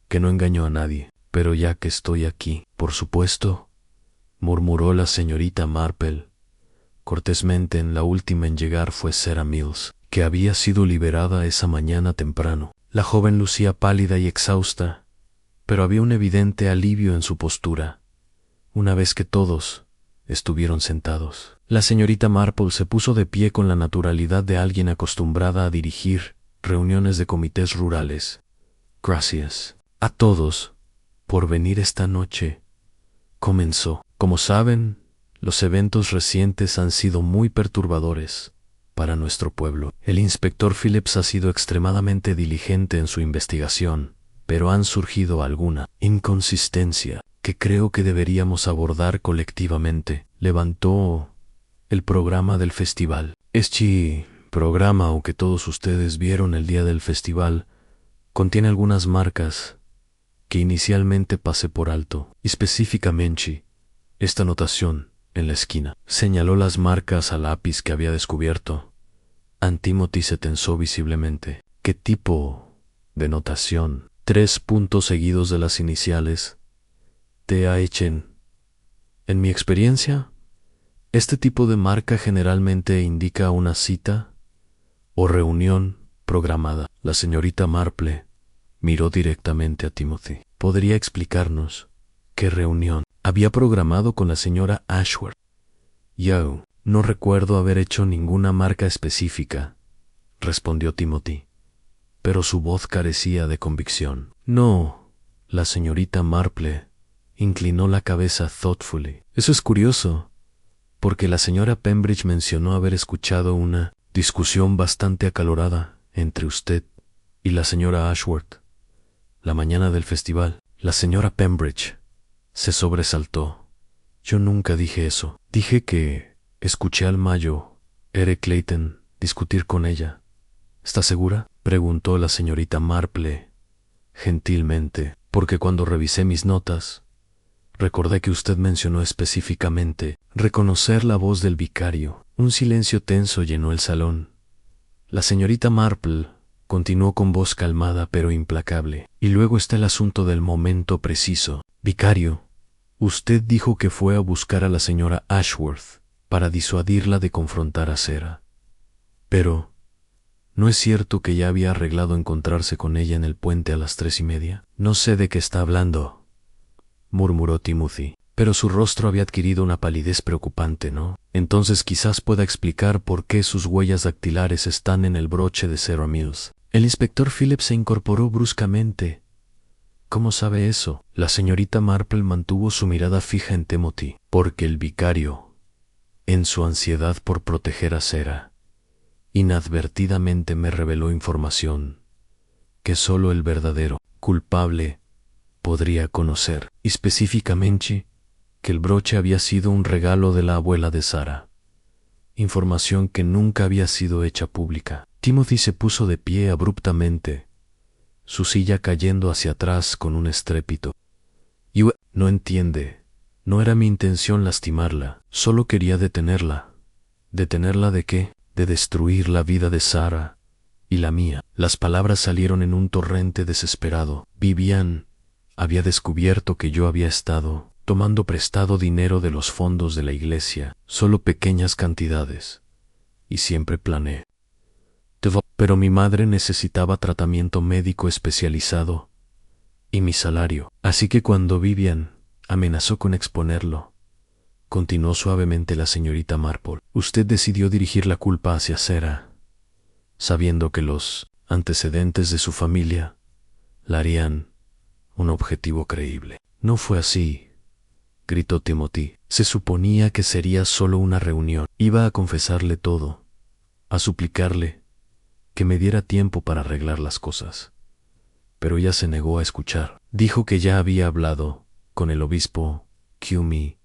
A: que no engañó a nadie. Pero ya que estoy aquí, por supuesto, murmuró la señorita Marple. Cortésmente, la última en llegar fue Sarah Mills, que había sido liberada esa mañana temprano. La joven lucía pálida y exhausta, pero había un evidente alivio en su postura, una vez que todos estuvieron sentados. La señorita Marple se puso de pie con la naturalidad de alguien acostumbrada a dirigir reuniones de comités rurales. Gracias a todos por venir esta noche, comenzó. Como saben, los eventos recientes han sido muy perturbadores para nuestro pueblo. El inspector Phillips ha sido extremadamente diligente en su investigación pero han surgido alguna inconsistencia que creo que deberíamos abordar colectivamente. Levantó el programa del festival. Este programa, aunque todos ustedes vieron el día del festival, contiene algunas marcas que inicialmente pasé por alto. Específicamente, esta anotación en la esquina señaló las marcas a lápiz que había descubierto. Timothy se tensó visiblemente. ¿Qué tipo de notación? 3 puntos seguidos de las iniciales. THN. En mi experiencia, este tipo de marca generalmente indica una cita o reunión programada. La señorita Marple miró directamente a Timothy. ¿Podría explicarnos qué reunión había programado con la señora Ashworth? Yo no recuerdo haber hecho ninguna marca específica, respondió Timothy, pero su voz carecía de convicción. No, la señorita Marple inclinó la cabeza thoughtfully. Eso es curioso, porque la señora Pembridge mencionó haber escuchado una discusión bastante acalorada entre usted y la señora Ashworth la mañana del festival. La señora Pembridge se sobresaltó. Yo nunca dije eso. Dije que escuché al mayo Eric Clayton discutir con ella. ¿Está segura?, preguntó la señorita Marple gentilmente, porque cuando revisé mis notas, recordé que usted mencionó específicamente reconocer la voz del vicario. Un silencio tenso llenó el salón. La señorita Marple continuó con voz calmada pero implacable. Y luego está el asunto del momento preciso. Vicario, usted dijo que fue a buscar a la señora Ashworth para disuadirla de confrontar a Sarah. Pero, ¿no es cierto que ya había arreglado encontrarse con ella en el puente a las 3:30? No sé de qué está hablando, murmuró Timothy, pero su rostro había adquirido una palidez preocupante, ¿no? Entonces quizás pueda explicar por qué sus huellas dactilares están en el broche de Sarah Mills. El inspector Phillips se incorporó bruscamente. ¿Cómo sabe eso? La señorita Marple mantuvo su mirada fija en Timothy, porque el vicario, en su ansiedad por proteger a Sarah, inadvertidamente me reveló información que solo el verdadero culpable podría conocer, específicamente que el broche había sido un regalo de la abuela de Sarah, información que nunca había sido hecha pública. Timothy se puso de pie abruptamente, su silla cayendo hacia atrás con un estrépito. No entiende, no era mi intención lastimarla, solo quería detenerla. ¿Detenerla de qué? De destruir la vida de Sarah y la mía. Las palabras salieron en un torrente desesperado. Vivian había descubierto que yo había estado tomando prestado dinero de los fondos de la iglesia, solo pequeñas cantidades, y siempre planeé. Pero mi madre necesitaba tratamiento médico especializado y mi salario, así que cuando Vivian amenazó con exponerlo, continuó suavemente la señorita Marple, usted decidió dirigir la culpa hacia Sarah, sabiendo que los antecedentes de su familia la harían un objetivo creíble. No fue así, gritó Timothy. Se suponía que sería solo una reunión. Iba a confesarle todo, a suplicarle que me diera tiempo para arreglar las cosas. Pero ella se negó a escuchar. Dijo que ya había hablado con el obispo Cumi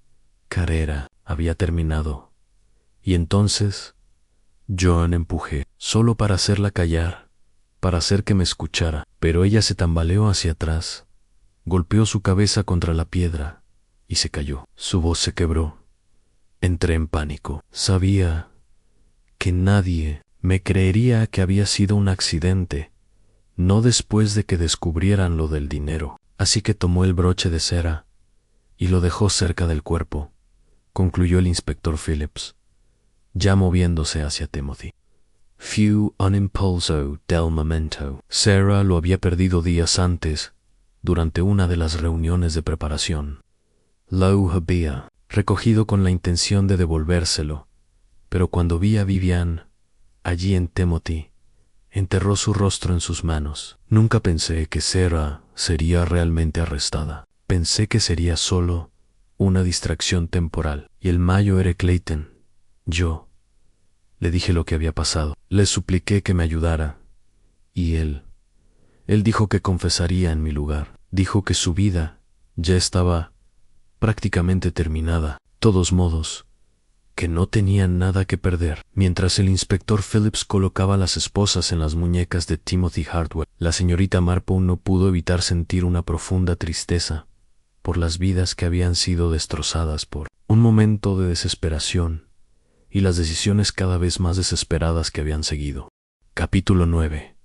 A: Carrera, había terminado. Y entonces yo la empujé, solo para hacerla callar, para hacer que me escuchara. Pero ella se tambaleó hacia atrás, golpeó su cabeza contra la piedra y se cayó. Su voz se quebró. Entré en pánico. Sabía que nadie me creería que había sido un accidente, no después de que descubrieran lo del dinero. Así que tomó el broche de cera y lo dejó cerca del cuerpo, concluyó el inspector Phillips, ya moviéndose hacia Timothy. Fu un impulso del momento. Sarah lo había perdido días antes, durante una de las reuniones de preparación. Lo había recogido con la intención de devolvérselo, pero cuando vi a Vivian allí en Timothy, enterró su rostro en sus manos. Nunca pensé que Sarah sería realmente arrestada. Pensé que sería solo una distracción temporal. Y el mayo Eric Clayton, yo, le dije lo que había pasado. Le supliqué que me ayudara. Y él Él dijo que confesaría en mi lugar. Dijo que su vida ya estaba prácticamente terminada. De todos modos, que no tenían nada que perder. Mientras el inspector Phillips colocaba las esposas en las muñecas de Timothy Hardwell, la señorita Marple no pudo evitar sentir una profunda tristeza por las vidas que habían sido destrozadas por un momento de desesperación y las decisiones cada vez más desesperadas que habían seguido. Capítulo 9.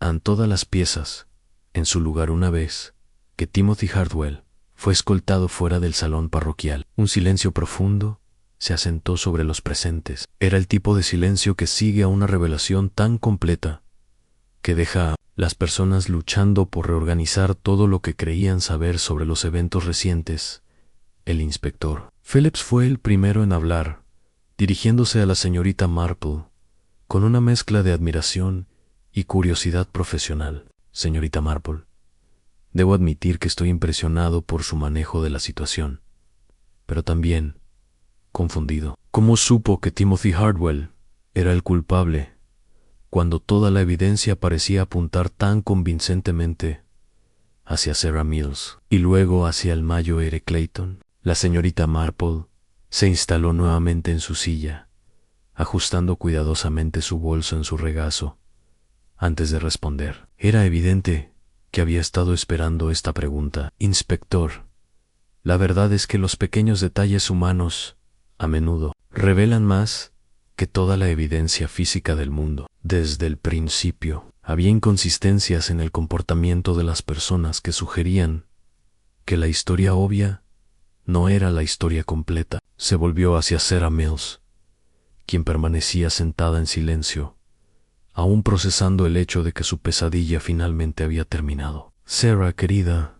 A: Han todas las piezas en su lugar una vez que Timothy Hardwell fue escoltado fuera del salón parroquial. Un silencio profundo se asentó sobre los presentes. Era el tipo de silencio que sigue a una revelación tan completa que deja a las personas luchando por reorganizar todo lo que creían saber sobre los eventos recientes. El inspector Phillips fue el primero en hablar, dirigiéndose a la señorita Marple con una mezcla de admiración y curiosidad profesional. Señorita Marple, debo admitir que estoy impresionado por su manejo de la situación, pero también confundido. ¿Cómo supo que Timothy Hardwell era el culpable cuando toda la evidencia parecía apuntar tan convincentemente hacia Sarah Mills y luego hacia el Mayo R. Clayton? La señorita Marple se instaló nuevamente en su silla, ajustando cuidadosamente su bolso en su regazo antes de responder. Era evidente que había estado esperando esta pregunta. Inspector, la verdad es que los pequeños detalles humanos a menudo revelan más que toda la evidencia física del mundo. Desde el principio, había inconsistencias en el comportamiento de las personas que sugerían que la historia obvia no era la historia completa. Se volvió hacia Sarah Mills, quien permanecía sentada en silencio, aún procesando el hecho de que su pesadilla finalmente había terminado. Sarah, querida,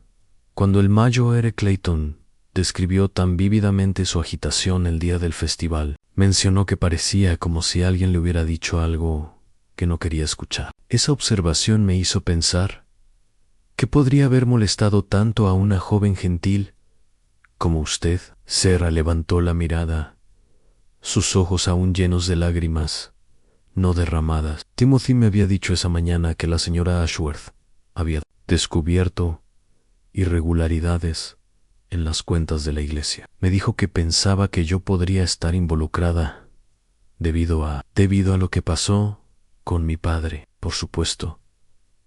A: cuando el Mayo R. Clayton describió tan vívidamente su agitación el día del festival, mencionó que parecía como si alguien le hubiera dicho algo que no quería escuchar. Esa observación me hizo pensar que podría haber molestado tanto a una joven gentil como usted. Sarah levantó la mirada, sus ojos aún llenos de lágrimas no derramadas. Timothy me había dicho esa mañana que la señora Ashworth había descubierto irregularidades en las cuentas de la iglesia. Me dijo que pensaba que yo podría estar involucrada debido a lo que pasó con mi padre. Por supuesto,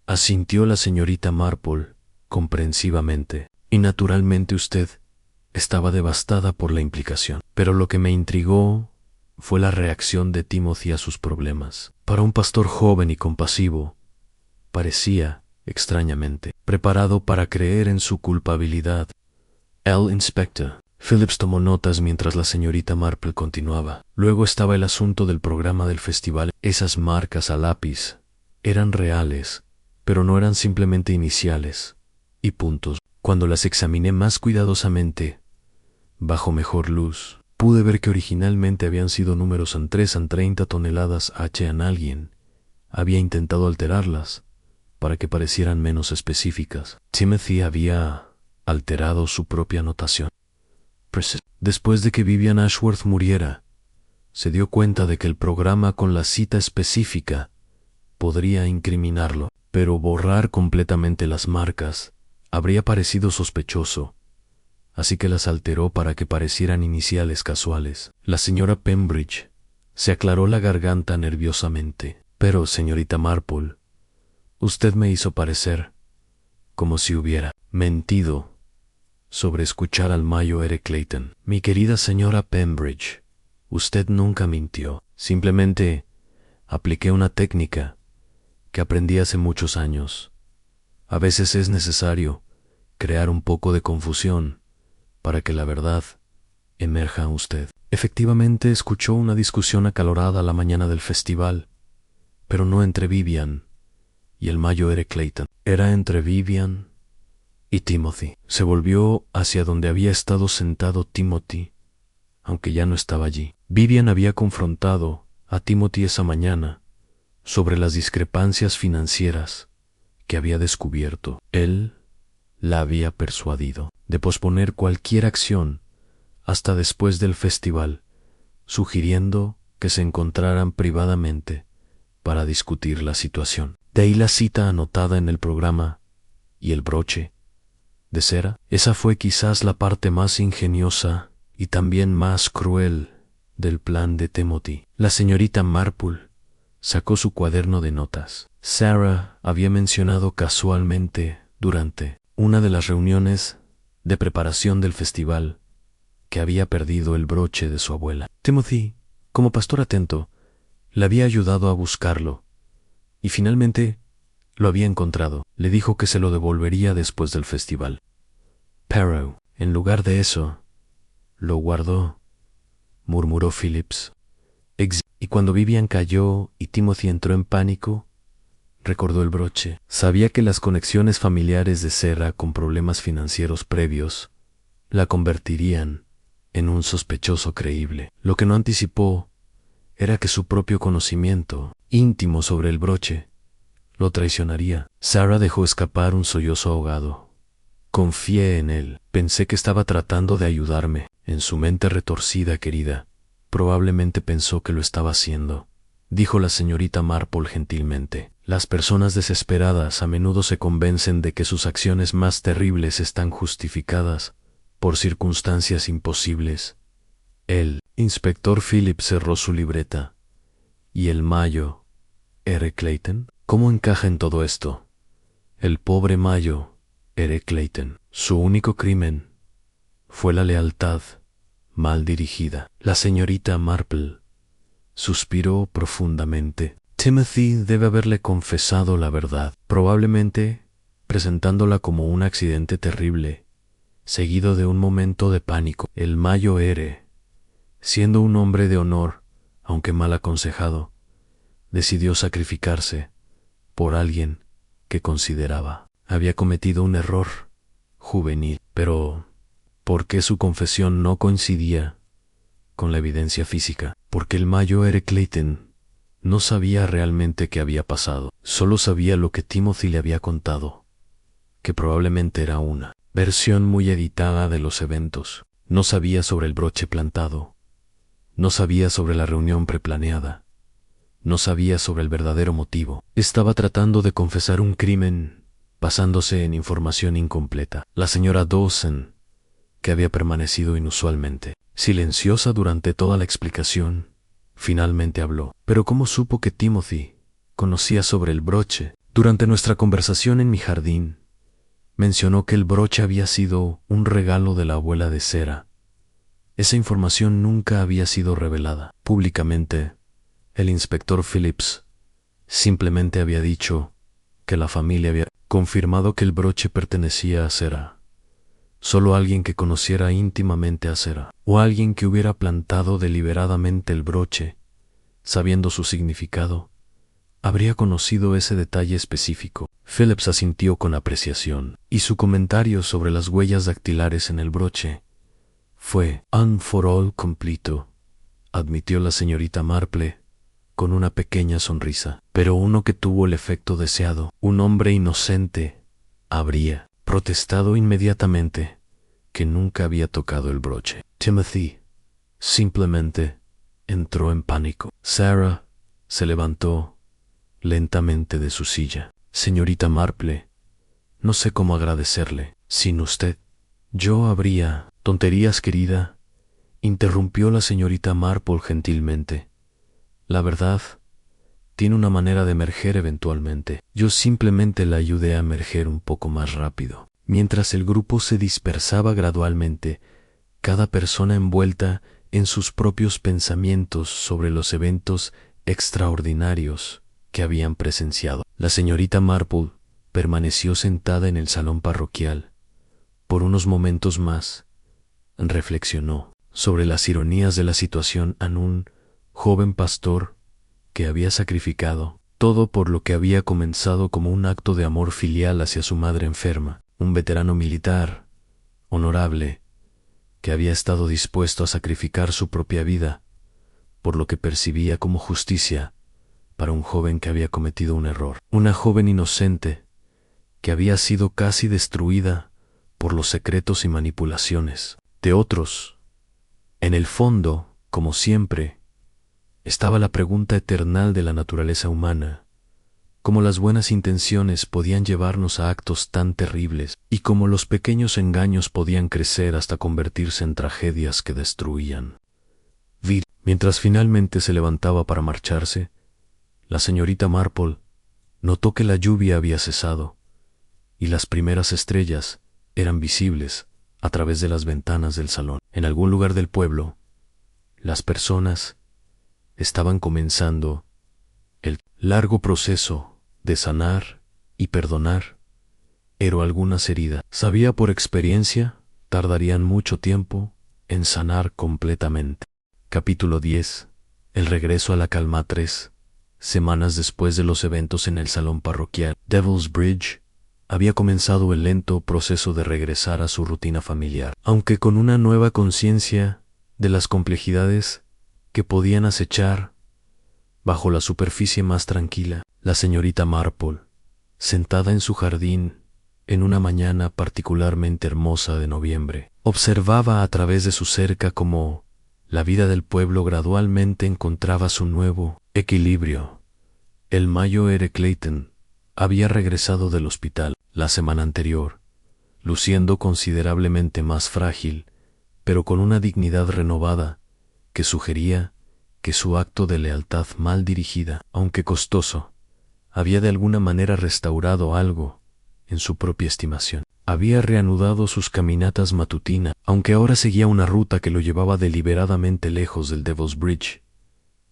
A: asintió la señorita Marple comprensivamente, y naturalmente usted estaba devastada por la implicación. Pero lo que me intrigó fue la reacción de Timothy a sus problemas. Para un pastor joven y compasivo, parecía, extrañamente, preparado para creer en su culpabilidad. El inspector Phillips tomó notas mientras la señorita Marple continuaba. Luego estaba el asunto del programa del festival. Esas marcas a lápiz eran reales, pero no eran simplemente iniciales y puntos. Cuando las examiné más cuidadosamente, bajo mejor luz, pude ver que originalmente habían sido números en 3 en 30 toneladas H. Alguien había intentado alterarlas para que parecieran menos específicas. Timothy había alterado su propia notación. Después de que Vivian Ashworth muriera, se dio cuenta de que el programa con la cita específica podría incriminarlo, pero borrar completamente las marcas habría parecido sospechoso, así que las alteró para que parecieran iniciales casuales. La señora Pembridge se aclaró la garganta nerviosamente. Pero, señorita Marple, usted me hizo parecer como si hubiera mentido sobre escuchar al Mayo R. Clayton. Mi querida señora Pembridge, usted nunca mintió. Simplemente apliqué una técnica que aprendí hace muchos años. A veces es necesario crear un poco de confusión para que la verdad emerja a usted. Efectivamente, escuchó una discusión acalorada la mañana del festival, pero no entre Vivian y el Mayo R. Clayton. Era entre Vivian y Timothy. Se volvió hacia donde había estado sentado Timothy, aunque ya no estaba allí. Vivian había confrontado a Timothy esa mañana sobre las discrepancias financieras que había descubierto. Él la había persuadido de posponer cualquier acción hasta después del festival, sugiriendo que se encontraran privadamente para discutir la situación. De ahí la cita anotada en el programa y el broche de cera. Esa fue quizás la parte más ingeniosa y también más cruel del plan de Timothy. La señorita Marple sacó su cuaderno de notas. Sarah había mencionado casualmente durante una de las reuniones de preparación del festival que había perdido el broche de su abuela. Timothy, como pastor atento, le había ayudado a buscarlo y finalmente lo había encontrado. Le dijo que se lo devolvería después del festival. Pero, en lugar de eso, lo guardó, murmuró Phillips. Y cuando Vivian cayó y Timothy entró en pánico, recordó el broche. Sabía que las conexiones familiares de Sarah con problemas financieros previos la convertirían en un sospechoso creíble. Lo que no anticipó era que su propio conocimiento íntimo sobre el broche lo traicionaría. Sarah dejó escapar un sollozo ahogado. Confié en él. Pensé que estaba tratando de ayudarme. En su mente retorcida, querida, probablemente pensó que lo estaba haciendo, dijo la señorita Marple gentilmente. Las personas desesperadas a menudo se convencen de que sus acciones más terribles están justificadas por circunstancias imposibles. El inspector Phillips cerró su libreta. ¿Y el Mayo R. Clayton? ¿Cómo encaja en todo esto? El pobre Mayo R. Clayton. Su único crimen fue la lealtad mal dirigida. La señorita Marple suspiró profundamente. Timothy debe haberle confesado la verdad, probablemente presentándola como un accidente terrible, seguido de un momento de pánico. El Mayo R., siendo un hombre de honor, aunque mal aconsejado, decidió sacrificarse por alguien que consideraba había cometido un error juvenil. Pero ¿por qué su confesión no coincidía con la evidencia física? Porque el Mayo R. Clayton no sabía realmente qué había pasado. Solo sabía lo que Timothy le había contado, que probablemente era una versión muy editada de los eventos. No sabía sobre el broche plantado. No sabía sobre la reunión preplaneada. No sabía sobre el verdadero motivo. Estaba tratando de confesar un crimen basándose en información incompleta. La señora Dawson, que había permanecido inusualmente silenciosa durante toda la explicación, finalmente habló. ¿Pero cómo supo que Timothy conocía sobre el broche? Durante nuestra conversación en mi jardín, mencionó que el broche había sido un regalo de la abuela de Sarah. Esa información nunca había sido revelada públicamente. El inspector Phillips simplemente había dicho que la familia había confirmado que el broche pertenecía a Sarah. Solo alguien que conociera íntimamente a Sarah, o alguien que hubiera plantado deliberadamente el broche, sabiendo su significado, habría conocido ese detalle específico. Phillips asintió con apreciación, y su comentario sobre las huellas dactilares en el broche fue un for all completo, admitió la señorita Marple con una pequeña sonrisa, pero uno que tuvo el efecto deseado. Un hombre inocente habría protestado inmediatamente que nunca había tocado el broche. Timothy simplemente entró en pánico. Sarah se levantó lentamente de su silla. Señorita Marple, no sé cómo agradecerle. Sin usted, yo habría... Tonterías, querida, interrumpió la señorita Marple gentilmente. La verdad tiene una manera de emerger eventualmente. Yo simplemente la ayudé a emerger un poco más rápido. Mientras el grupo se dispersaba gradualmente, cada persona envuelta en sus propios pensamientos sobre los eventos extraordinarios que habían presenciado. La señorita Marple permaneció sentada en el salón parroquial. Por unos momentos más, reflexionó sobre las ironías de la situación en un joven pastor que había sacrificado todo por lo que había comenzado como un acto de amor filial hacia su madre enferma, un veterano militar, honorable, que había estado dispuesto a sacrificar su propia vida por lo que percibía como justicia para un joven que había cometido un error, una joven inocente que había sido casi destruida por los secretos y manipulaciones de otros. En el fondo, como siempre, estaba la pregunta eternal de la naturaleza humana: cómo las buenas intenciones podían llevarnos a actos tan terribles y cómo los pequeños engaños podían crecer hasta convertirse en tragedias que destruían. Mientras finalmente se levantaba para marcharse, la señorita Marple notó que la lluvia había cesado y las primeras estrellas eran visibles a través de las ventanas del salón. En algún lugar del pueblo, las personas estaban comenzando el largo proceso de sanar y perdonar, pero algunas heridas, sabía por experiencia, tardarían mucho tiempo en sanar completamente. Capítulo 10. El regreso a la calma. 3 semanas después de los eventos en el salón parroquial, Devil's Bridge había comenzado el lento proceso de regresar a su rutina familiar, aunque con una nueva conciencia de las complejidades que podían acechar bajo la superficie más tranquila. La señorita Marple, sentada en su jardín en una mañana particularmente hermosa de noviembre, observaba a través de su cerca cómo la vida del pueblo gradualmente encontraba su nuevo equilibrio. El Mayo R. Clayton había regresado del hospital la semana anterior, luciendo considerablemente más frágil, pero con una dignidad renovada que sugería que su acto de lealtad mal dirigida, aunque costoso, había de alguna manera restaurado algo en su propia estimación. Había reanudado sus caminatas matutinas, aunque ahora seguía una ruta que lo llevaba deliberadamente lejos del Devil's Bridge.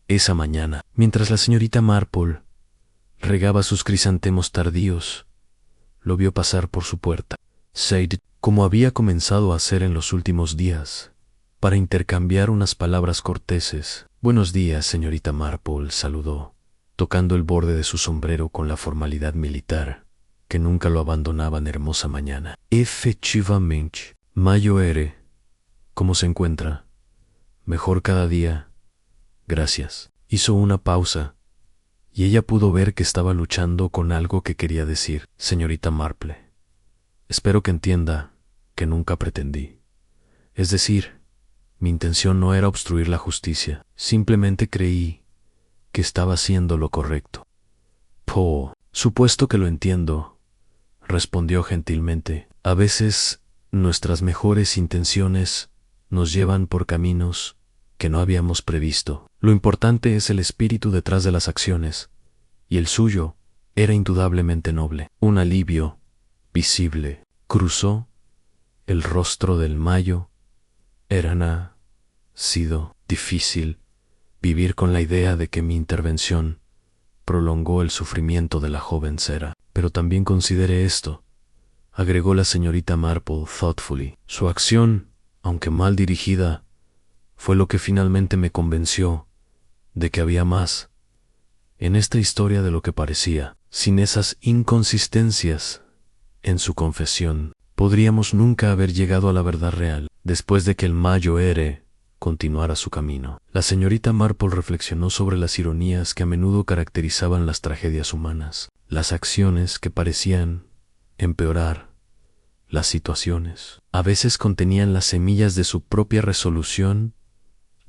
A: Esa mañana, mientras la señorita Marple regaba sus crisantemos tardíos, lo vio pasar por su puerta. Sadie, como había comenzado a hacer en los últimos días, para intercambiar unas palabras corteses. «Buenos días, señorita Marple», saludó, tocando el borde de su sombrero con la formalidad militar que nunca lo abandonaba en hermosa mañana. «Efectivamente, Mayo R. ¿Cómo se encuentra?» «Mejor cada día. Gracias». Hizo una pausa, y ella pudo ver que estaba luchando con algo que quería decir. «Señorita Marple, espero que entienda que nunca pretendí. Es decir, mi intención no era obstruir la justicia. Simplemente creí que estaba haciendo lo correcto». «Po, supuesto que lo entiendo», respondió gentilmente. «A veces nuestras mejores intenciones nos llevan por caminos que no habíamos previsto. Lo importante es el espíritu detrás de las acciones, y el suyo era indudablemente noble». Un alivio visible cruzó el rostro del Mayo. «Ha sido difícil vivir con la idea de que mi intervención prolongó el sufrimiento de la joven Sarah. Pero también considere esto», agregó la señorita Marple thoughtfully. «Su acción, aunque mal dirigida, fue lo que finalmente me convenció de que había más en esta historia de lo que parecía. Sin esas inconsistencias en su confesión, podríamos nunca haber llegado a la verdad real». Después de que el Mayo R. continuara su camino, la señorita Marple reflexionó sobre las ironías que a menudo caracterizaban las tragedias humanas, las acciones que parecían empeorar las situaciones. A veces contenían las semillas de su propia resolución.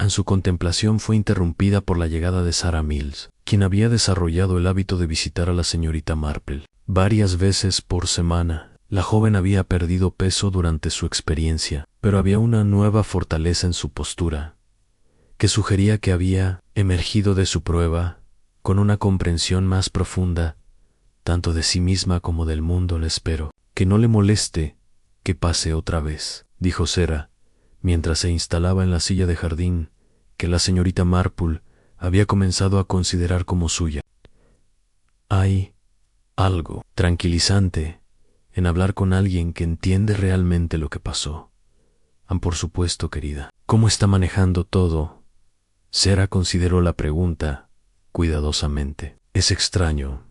A: Su contemplación fue interrumpida por la llegada de Sarah Mills, quien había desarrollado el hábito de visitar a la señorita Marple varias veces por semana. La joven había perdido peso durante su experiencia, pero había una nueva fortaleza en su postura, que sugería que había emergido de su prueba con una comprensión más profunda, tanto de sí misma como del mundo. «Le espero que no le moleste que pase otra vez», dijo Sarah, mientras se instalaba en la silla de jardín que la señorita Marple había comenzado a considerar como suya. «Hay algo tranquilizante en hablar con alguien que entiende realmente lo que pasó». «Por supuesto, querida. ¿Cómo está manejando todo?» Sarah consideró la pregunta cuidadosamente. «Es extraño»,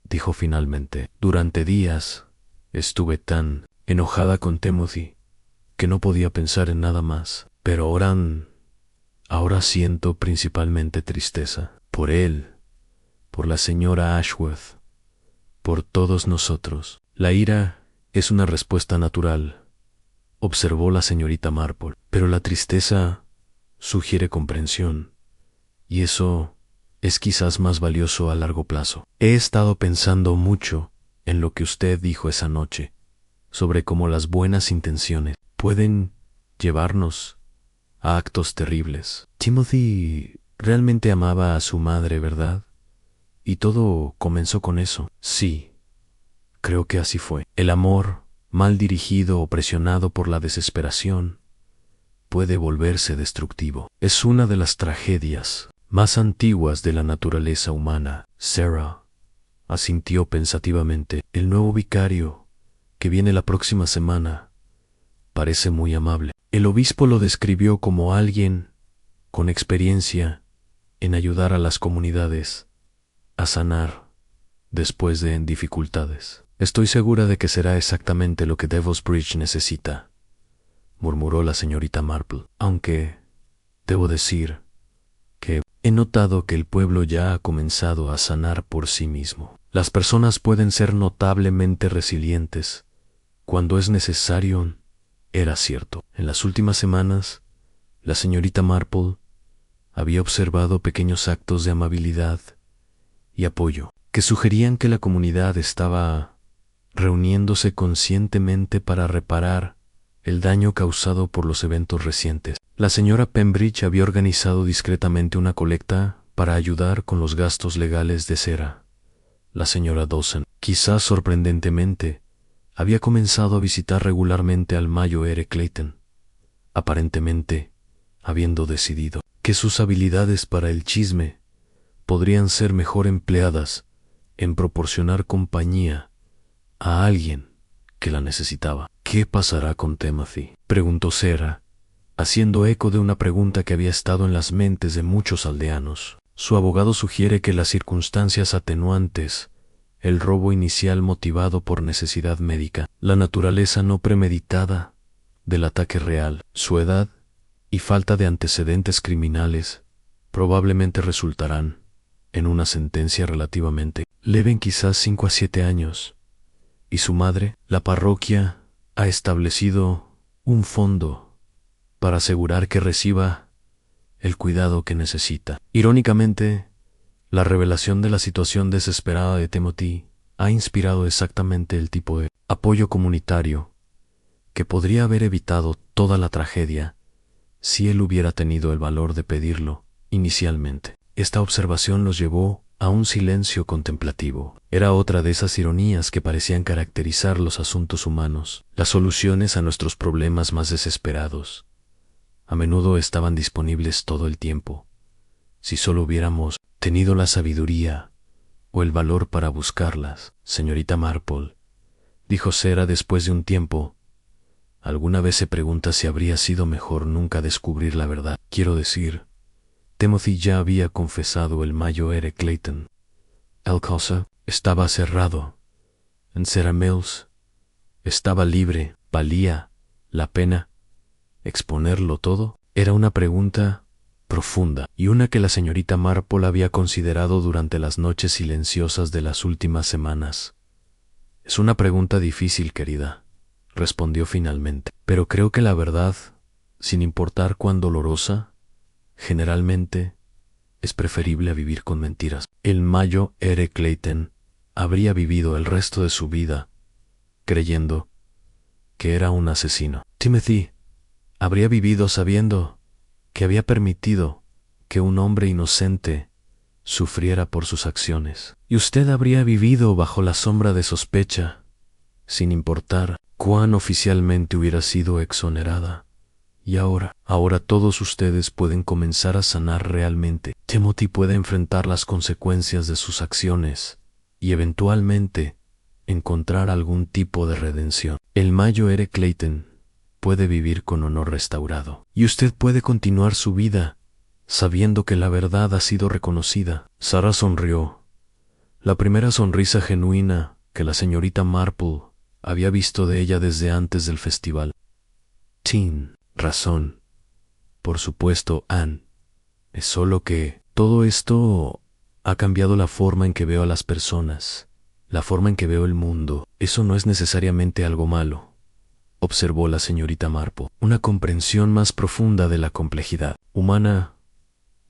A: dijo finalmente. «Durante días estuve tan enojada con Timothy que no podía pensar en nada más. Pero ahora siento principalmente tristeza. Por él, por la señora Ashworth, por todos nosotros». «La ira es una respuesta natural», observó la señorita Marple, «pero la tristeza sugiere comprensión, y eso es quizás más valioso a largo plazo. He estado pensando mucho en lo que usted dijo esa noche, sobre cómo las buenas intenciones pueden llevarnos a actos terribles. Timothy realmente amaba a su madre, ¿verdad? Y todo comenzó con eso. Sí, creo que así fue. El amor, mal dirigido o presionado por la desesperación, puede volverse destructivo. Es una de las tragedias más antiguas de la naturaleza humana. Sarah asintió pensativamente. El nuevo vicario, que viene la próxima semana, parece muy amable. El obispo lo describió como alguien con experiencia en ayudar a las comunidades a sanar después de dificultades. Estoy segura de que será exactamente lo que Devil's Bridge necesita, murmuró la señorita Marple, aunque debo decir que he notado que el pueblo ya ha comenzado a sanar por sí mismo. Las personas pueden ser notablemente resilientes cuando es necesario. Era cierto. En las últimas semanas, la señorita Marple había observado pequeños actos de amabilidad y apoyo que sugerían que la comunidad estaba reuniéndose conscientemente para reparar el daño causado por los eventos recientes. La señora Pembridge había organizado discretamente una colecta para ayudar con los gastos legales de Sarah. La señora Dawson, quizás sorprendentemente, había comenzado a visitar regularmente al Mayo R. Clayton, aparentemente habiendo decidido que sus habilidades para el chisme podrían ser mejor empleadas en proporcionar compañía a alguien que la necesitaba. ¿Qué pasará con Timothy?, preguntó Sarah, haciendo eco de una pregunta que había estado en las mentes de muchos aldeanos. Su abogado sugiere que las circunstancias atenuantes, el robo inicial motivado por necesidad médica, la naturaleza no premeditada del ataque real, su edad y falta de antecedentes criminales probablemente resultarán en una sentencia relativamente leve, en quizás 5 a 7 años. Y su madre, la parroquia, ha establecido un fondo para asegurar que reciba el cuidado que necesita. Irónicamente, la revelación de la situación desesperada de Timothy ha inspirado exactamente el tipo de apoyo comunitario que podría haber evitado toda la tragedia si él hubiera tenido el valor de pedirlo inicialmente. Esta observación los llevó a un silencio contemplativo. Era otra de esas ironías que parecían caracterizar los asuntos humanos. Las soluciones a nuestros problemas más desesperados a menudo estaban disponibles todo el tiempo, si solo hubiéramos tenido la sabiduría o el valor para buscarlas. Señorita Marple, dijo Sarah después de un tiempo, alguna vez se pregunta si habría sido mejor nunca descubrir la verdad. Quiero decir, Timothy ya había confesado el Mayo R. Clayton. El caso estaba cerrado. En Sarah Mills estaba libre. ¿Valía la pena exponerlo todo? Era una pregunta profunda, y una que la señorita Marple había considerado durante las noches silenciosas de las últimas semanas. Es una pregunta difícil, querida, respondió finalmente, pero creo que la verdad, sin importar cuán dolorosa, generalmente es preferible a vivir con mentiras. El Mayo R. Clayton habría vivido el resto de su vida creyendo que era un asesino. Timothy habría vivido sabiendo que había permitido que un hombre inocente sufriera por sus acciones. Y usted habría vivido bajo la sombra de sospecha, sin importar cuán oficialmente hubiera sido exonerada. Y ahora todos ustedes pueden comenzar a sanar realmente. Timothy puede enfrentar las consecuencias de sus acciones y eventualmente encontrar algún tipo de redención. El Mayo R. Clayton puede vivir con honor restaurado. Y usted puede continuar su vida sabiendo que la verdad ha sido reconocida. Sarah sonrió, la primera sonrisa genuina que la señorita Marple había visto de ella desde antes del festival. Tin razón. Por supuesto, Anne. Es solo que todo esto ha cambiado la forma en que veo a las personas, la forma en que veo el mundo. Eso no es necesariamente algo malo, observó la señorita Marple. Una comprensión más profunda de la complejidad humana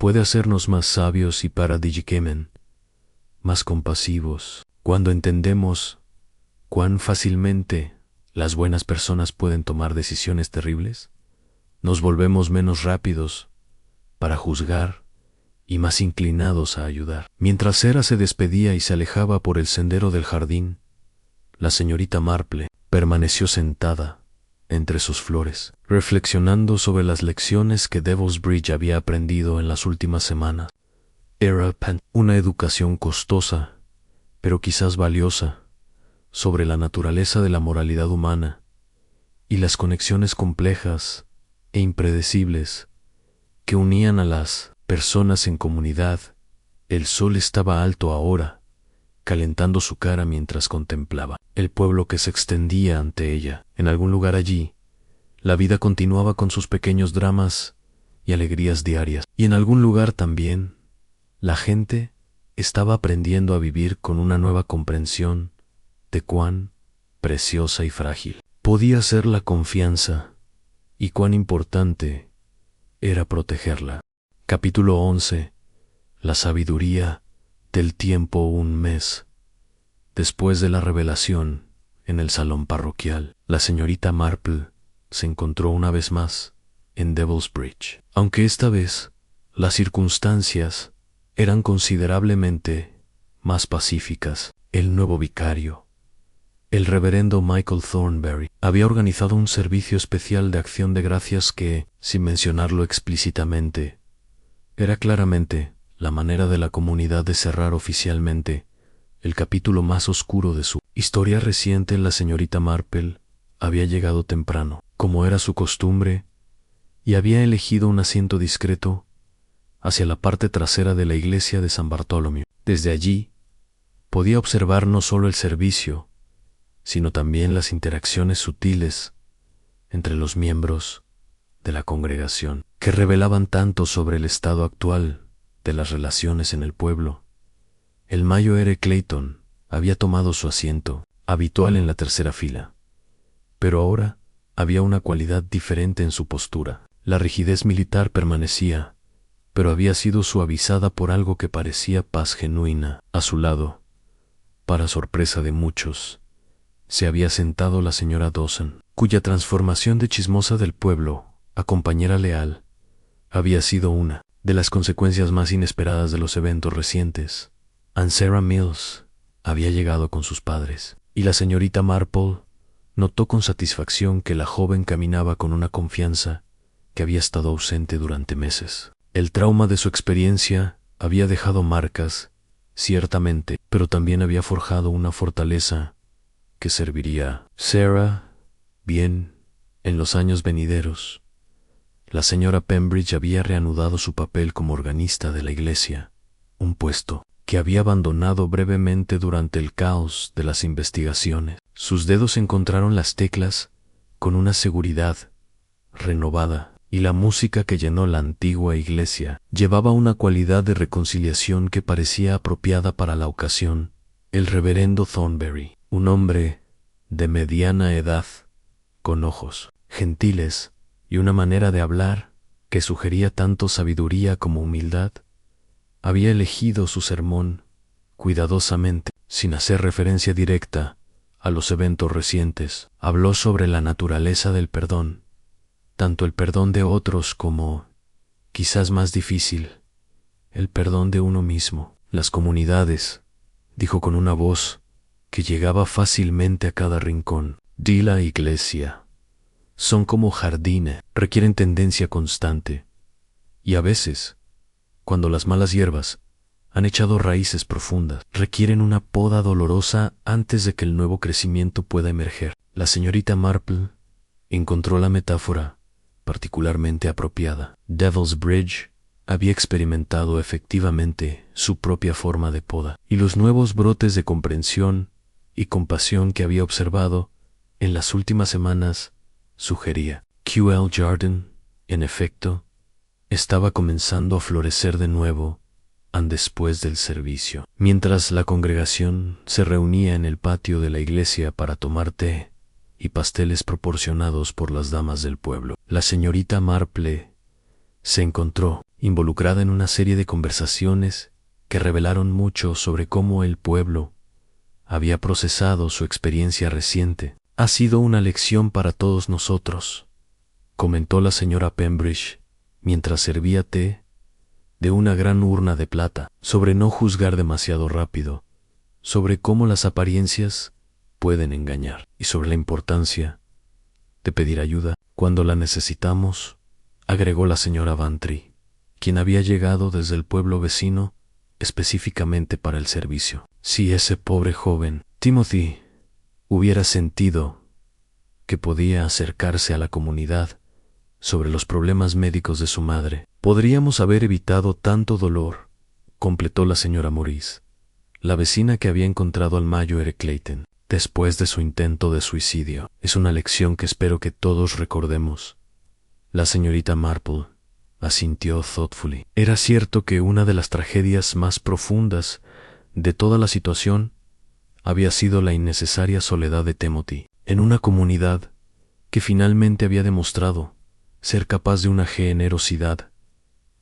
A: puede hacernos más sabios y paradigmen, más compasivos. Cuando entendemos cuán fácilmente las buenas personas pueden tomar decisiones terribles, nos volvemos menos rápidos para juzgar y más inclinados a ayudar. Mientras Sarah se despedía y se alejaba por el sendero del jardín, la señorita Marple permaneció sentada entre sus flores, reflexionando sobre las lecciones que Devil's Bridge había aprendido en las últimas semanas. Era una educación costosa, pero quizás valiosa, sobre la naturaleza de la moralidad humana y las conexiones complejas e impredecibles que unían a las personas en comunidad. El sol estaba alto ahora, calentando su cara mientras contemplaba el pueblo que se extendía ante ella. En algún lugar allí, la vida continuaba con sus pequeños dramas y alegrías diarias. Y en algún lugar también, la gente estaba aprendiendo a vivir con una nueva comprensión de cuán preciosa y frágil podía ser la confianza y cuán importante era protegerla. Capítulo 11. La sabiduría del tiempo. Un mes después de la revelación, en el salón parroquial, la señorita Marple se encontró una vez más en Devil's Bridge. Aunque esta vez las circunstancias eran considerablemente más pacíficas, el nuevo vicario, el reverendo Michael Thornberry, había organizado un servicio especial de acción de gracias que, sin mencionarlo explícitamente, era claramente la manera de la comunidad de cerrar oficialmente el capítulo más oscuro de su historia reciente. La señorita Marple había llegado temprano, como era su costumbre, y había elegido un asiento discreto hacia la parte trasera de la iglesia de San Bartolomé. Desde allí, podía observar no solo el servicio, sino también las interacciones sutiles entre los miembros de la congregación, que revelaban tanto sobre el estado actual de las relaciones en el pueblo. El mayo R. Clayton había tomado su asiento habitual en la tercera fila, pero ahora había una cualidad diferente en su postura. La rigidez militar permanecía, pero había sido suavizada por algo que parecía paz genuina. A su lado, para sorpresa de muchos, se había sentado la señora Dawson, cuya transformación de chismosa del pueblo a compañera leal había sido una de las consecuencias más inesperadas de los eventos recientes. Aunt Sarah Mills había llegado con sus padres, y la señorita Marple notó con satisfacción que la joven caminaba con una confianza que había estado ausente durante meses. El trauma de su experiencia había dejado marcas, ciertamente, pero también había forjado una fortaleza que serviría. Sarah, bien, en los años venideros. La señora Pembridge había reanudado su papel como organista de la iglesia, un puesto que había abandonado brevemente durante el caos de las investigaciones. Sus dedos encontraron las teclas con una seguridad renovada, y la música que llenó la antigua iglesia llevaba una cualidad de reconciliación que parecía apropiada para la ocasión. El reverendo Thornberry, un hombre de mediana edad, con ojos gentiles y una manera de hablar que sugería tanto sabiduría como humildad, había elegido su sermón cuidadosamente, sin hacer referencia directa a los eventos recientes. Habló sobre la naturaleza del perdón, tanto el perdón de otros como, quizás más difícil, el perdón de uno mismo. Las comunidades, dijo con una voz que llegaba fácilmente a cada rincón, de la iglesia, son como jardines, requieren tendencia constante, y a veces, cuando las malas hierbas han echado raíces profundas, requieren una poda dolorosa antes de que el nuevo crecimiento pueda emerger. La señorita Marple encontró la metáfora particularmente apropiada. Devil's Bridge había experimentado efectivamente su propia forma de poda, y los nuevos brotes de comprensión y compasión que había observado en las últimas semanas sugería. QL Jardine, en efecto, estaba comenzando a florecer de nuevo después del servicio. Mientras la congregación se reunía en el patio de la iglesia para tomar té y pasteles proporcionados por las damas del pueblo, la señorita Marple se encontró involucrada en una serie de conversaciones que revelaron mucho sobre cómo el pueblo había procesado su experiencia reciente. Ha sido una lección para todos nosotros, comentó la señora Pembridge mientras servía té de una gran urna de plata, sobre no juzgar demasiado rápido, sobre cómo las apariencias pueden engañar y sobre la importancia de pedir ayuda cuando la necesitamos, agregó la señora Bantry, quien había llegado desde el pueblo vecino específicamente para el servicio. Si ese pobre joven, Timothy, hubiera sentido que podía acercarse a la comunidad sobre los problemas médicos de su madre, podríamos haber evitado tanto dolor, completó la señora Morris, la vecina que había encontrado al mayo Eric Clayton después de su intento de suicidio. Es una lección que espero que todos recordemos. La señorita Marple asintió thoughtfully. Era cierto que una de las tragedias más profundas de toda la situación había sido la innecesaria soledad de Timothy en una comunidad que finalmente había demostrado ser capaz de una generosidad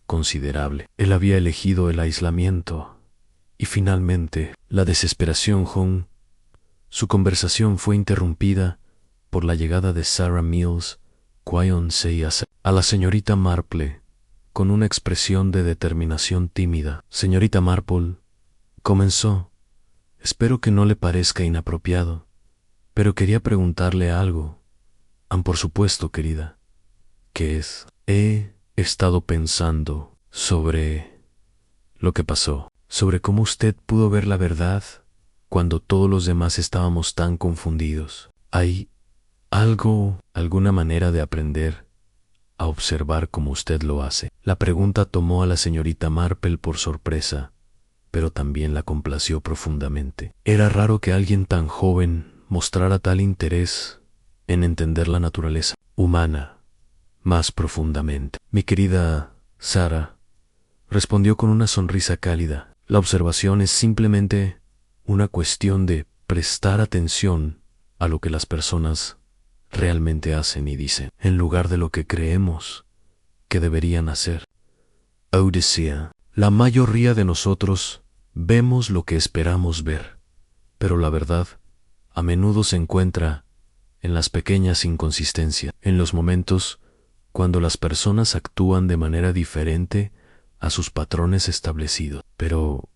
A: considerable. Él había elegido el aislamiento y finalmente la desesperación. Su conversación fue interrumpida por la llegada de Sarah Mills, a la señorita Marple, con una expresión de determinación tímida. Señorita Marple, comenzó, espero que no le parezca inapropiado, pero quería preguntarle algo. Por supuesto, querida. ¿Qué es? He estado pensando sobre lo que pasó, sobre cómo usted pudo ver la verdad cuando todos los demás estábamos tan confundidos. ¿Hay alguna manera de aprender a observar como usted lo hace? La pregunta tomó a la señorita Marple por sorpresa, pero también la complació profundamente. Era raro que alguien tan joven mostrara tal interés en entender la naturaleza humana más profundamente. Mi querida Sarah, respondió con una sonrisa cálida, la observación es simplemente una cuestión de prestar atención a lo que las personas realmente hacen y dicen, en lugar de lo que creemos que deberían hacer. Odisea, la mayoría de nosotros vemos lo que esperamos ver, pero la verdad a menudo se encuentra en las pequeñas inconsistencias, en los momentos cuando las personas actúan de manera diferente a sus patrones establecidos. Pero,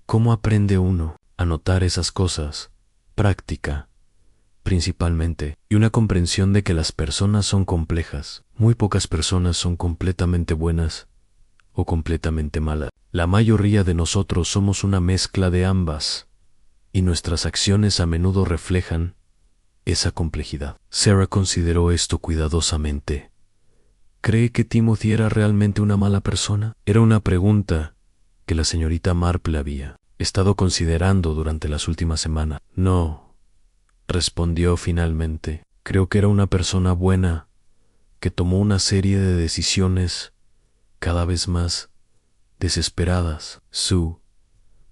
A: ¿cómo aprende uno a notar esas cosas? Práctica, principalmente, y una comprensión de que las personas son complejas. Muy pocas personas son completamente buenas o completamente malas. La mayoría de nosotros somos una mezcla de ambas, y nuestras acciones a menudo reflejan esa complejidad. Sarah consideró esto cuidadosamente. ¿Cree que Timothy era realmente una mala persona? Era una pregunta que la señorita Marple había estado considerando durante las últimas semanas. No, respondió finalmente. Creo que era una persona buena que tomó una serie de decisiones cada vez más desesperadas. Su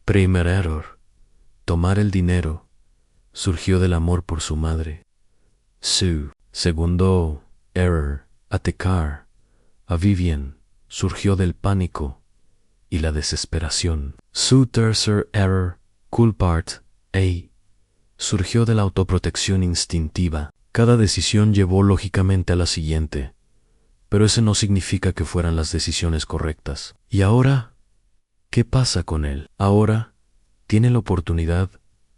A: primer error, tomar el dinero, surgió del amor por su madre. Su segundo error, atacar a Vivian, surgió del pánico y la desesperación. Su tercer error, culpar a, surgió de la autoprotección instintiva. Cada decisión llevó lógicamente a la siguiente, pero ese no significa que fueran las decisiones correctas. ¿Y ahora? ¿Qué pasa con él? Ahora tiene la oportunidad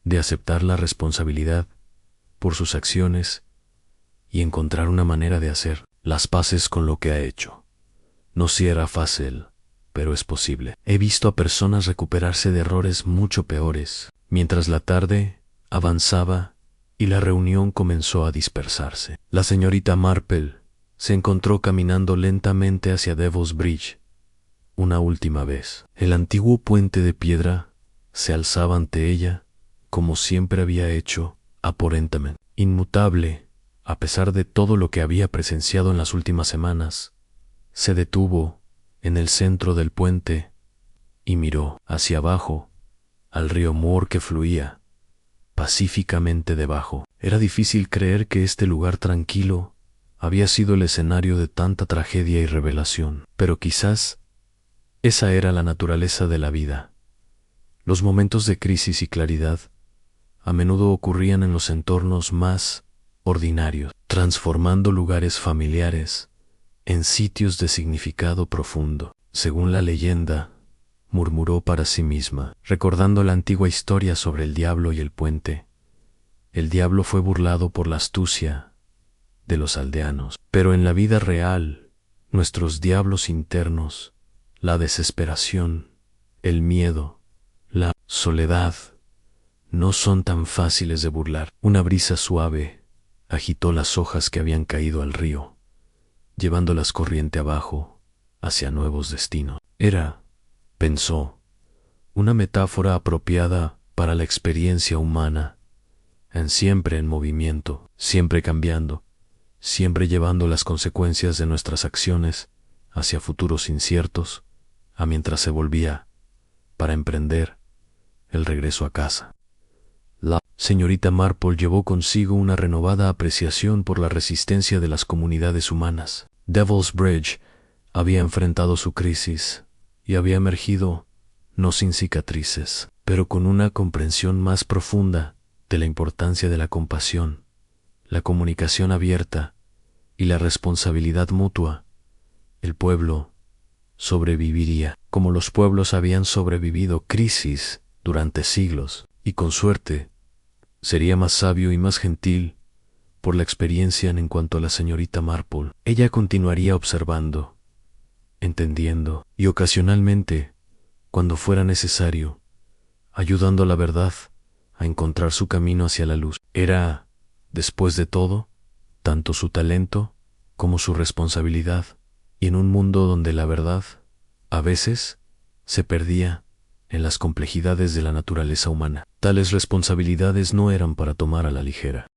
A: de aceptar la responsabilidad por sus acciones y encontrar una manera de hacer las paces con lo que ha hecho. No será fácil, pero es posible. He visto a personas recuperarse de errores mucho peores. Mientras la tarde avanzaba y la reunión comenzó a dispersarse, la señorita Marple se encontró caminando lentamente hacia Devil's Bridge una última vez. El antiguo puente de piedra se alzaba ante ella, como siempre había hecho, aparentemente inmutable, a pesar de todo lo que había presenciado en las últimas semanas. Se detuvo en el centro del puente y miró hacia abajo al río Moor que fluía pacíficamente debajo. Era difícil creer que este lugar tranquilo había sido el escenario de tanta tragedia y revelación, pero quizás Esa era la naturaleza de la vida. Los momentos de crisis y claridad a menudo ocurrían en los entornos más ordinarios, transformando lugares familiares en sitios de significado profundo. Según la leyenda, murmuró para sí misma, recordando la antigua historia sobre el diablo y el puente. El diablo fue burlado por la astucia de los aldeanos, pero en la vida real, nuestros diablos internos, la desesperación, el miedo, la soledad, no son tan fáciles de burlar. Una brisa suave agitó las hojas que habían caído al río, llevándolas corriente abajo hacia nuevos destinos. Era, pensó, una metáfora apropiada para la experiencia humana, siempre en movimiento, siempre cambiando, siempre llevando las consecuencias de nuestras acciones hacia futuros inciertos, mientras se volvía para emprender el regreso a casa. La señorita Marple llevó consigo una renovada apreciación por la resistencia de las comunidades humanas. Devil's Bridge había enfrentado su crisis y había emergido, no sin cicatrices, pero con una comprensión más profunda de la importancia de la compasión, la comunicación abierta y la responsabilidad mutua. El pueblo sobreviviría, como los pueblos habían sobrevivido crisis durante siglos, y con suerte sería más sabio y más gentil por la experiencia en cuanto a la señorita Marple. Ella continuaría observando, entendiendo y ocasionalmente, cuando fuera necesario, ayudando a la verdad a encontrar su camino hacia la luz. Era, después de todo, tanto su talento como su responsabilidad, y en un mundo donde la verdad, a veces, se perdía en las complejidades de la naturaleza humana. Tales responsabilidades no eran para tomar a la ligera.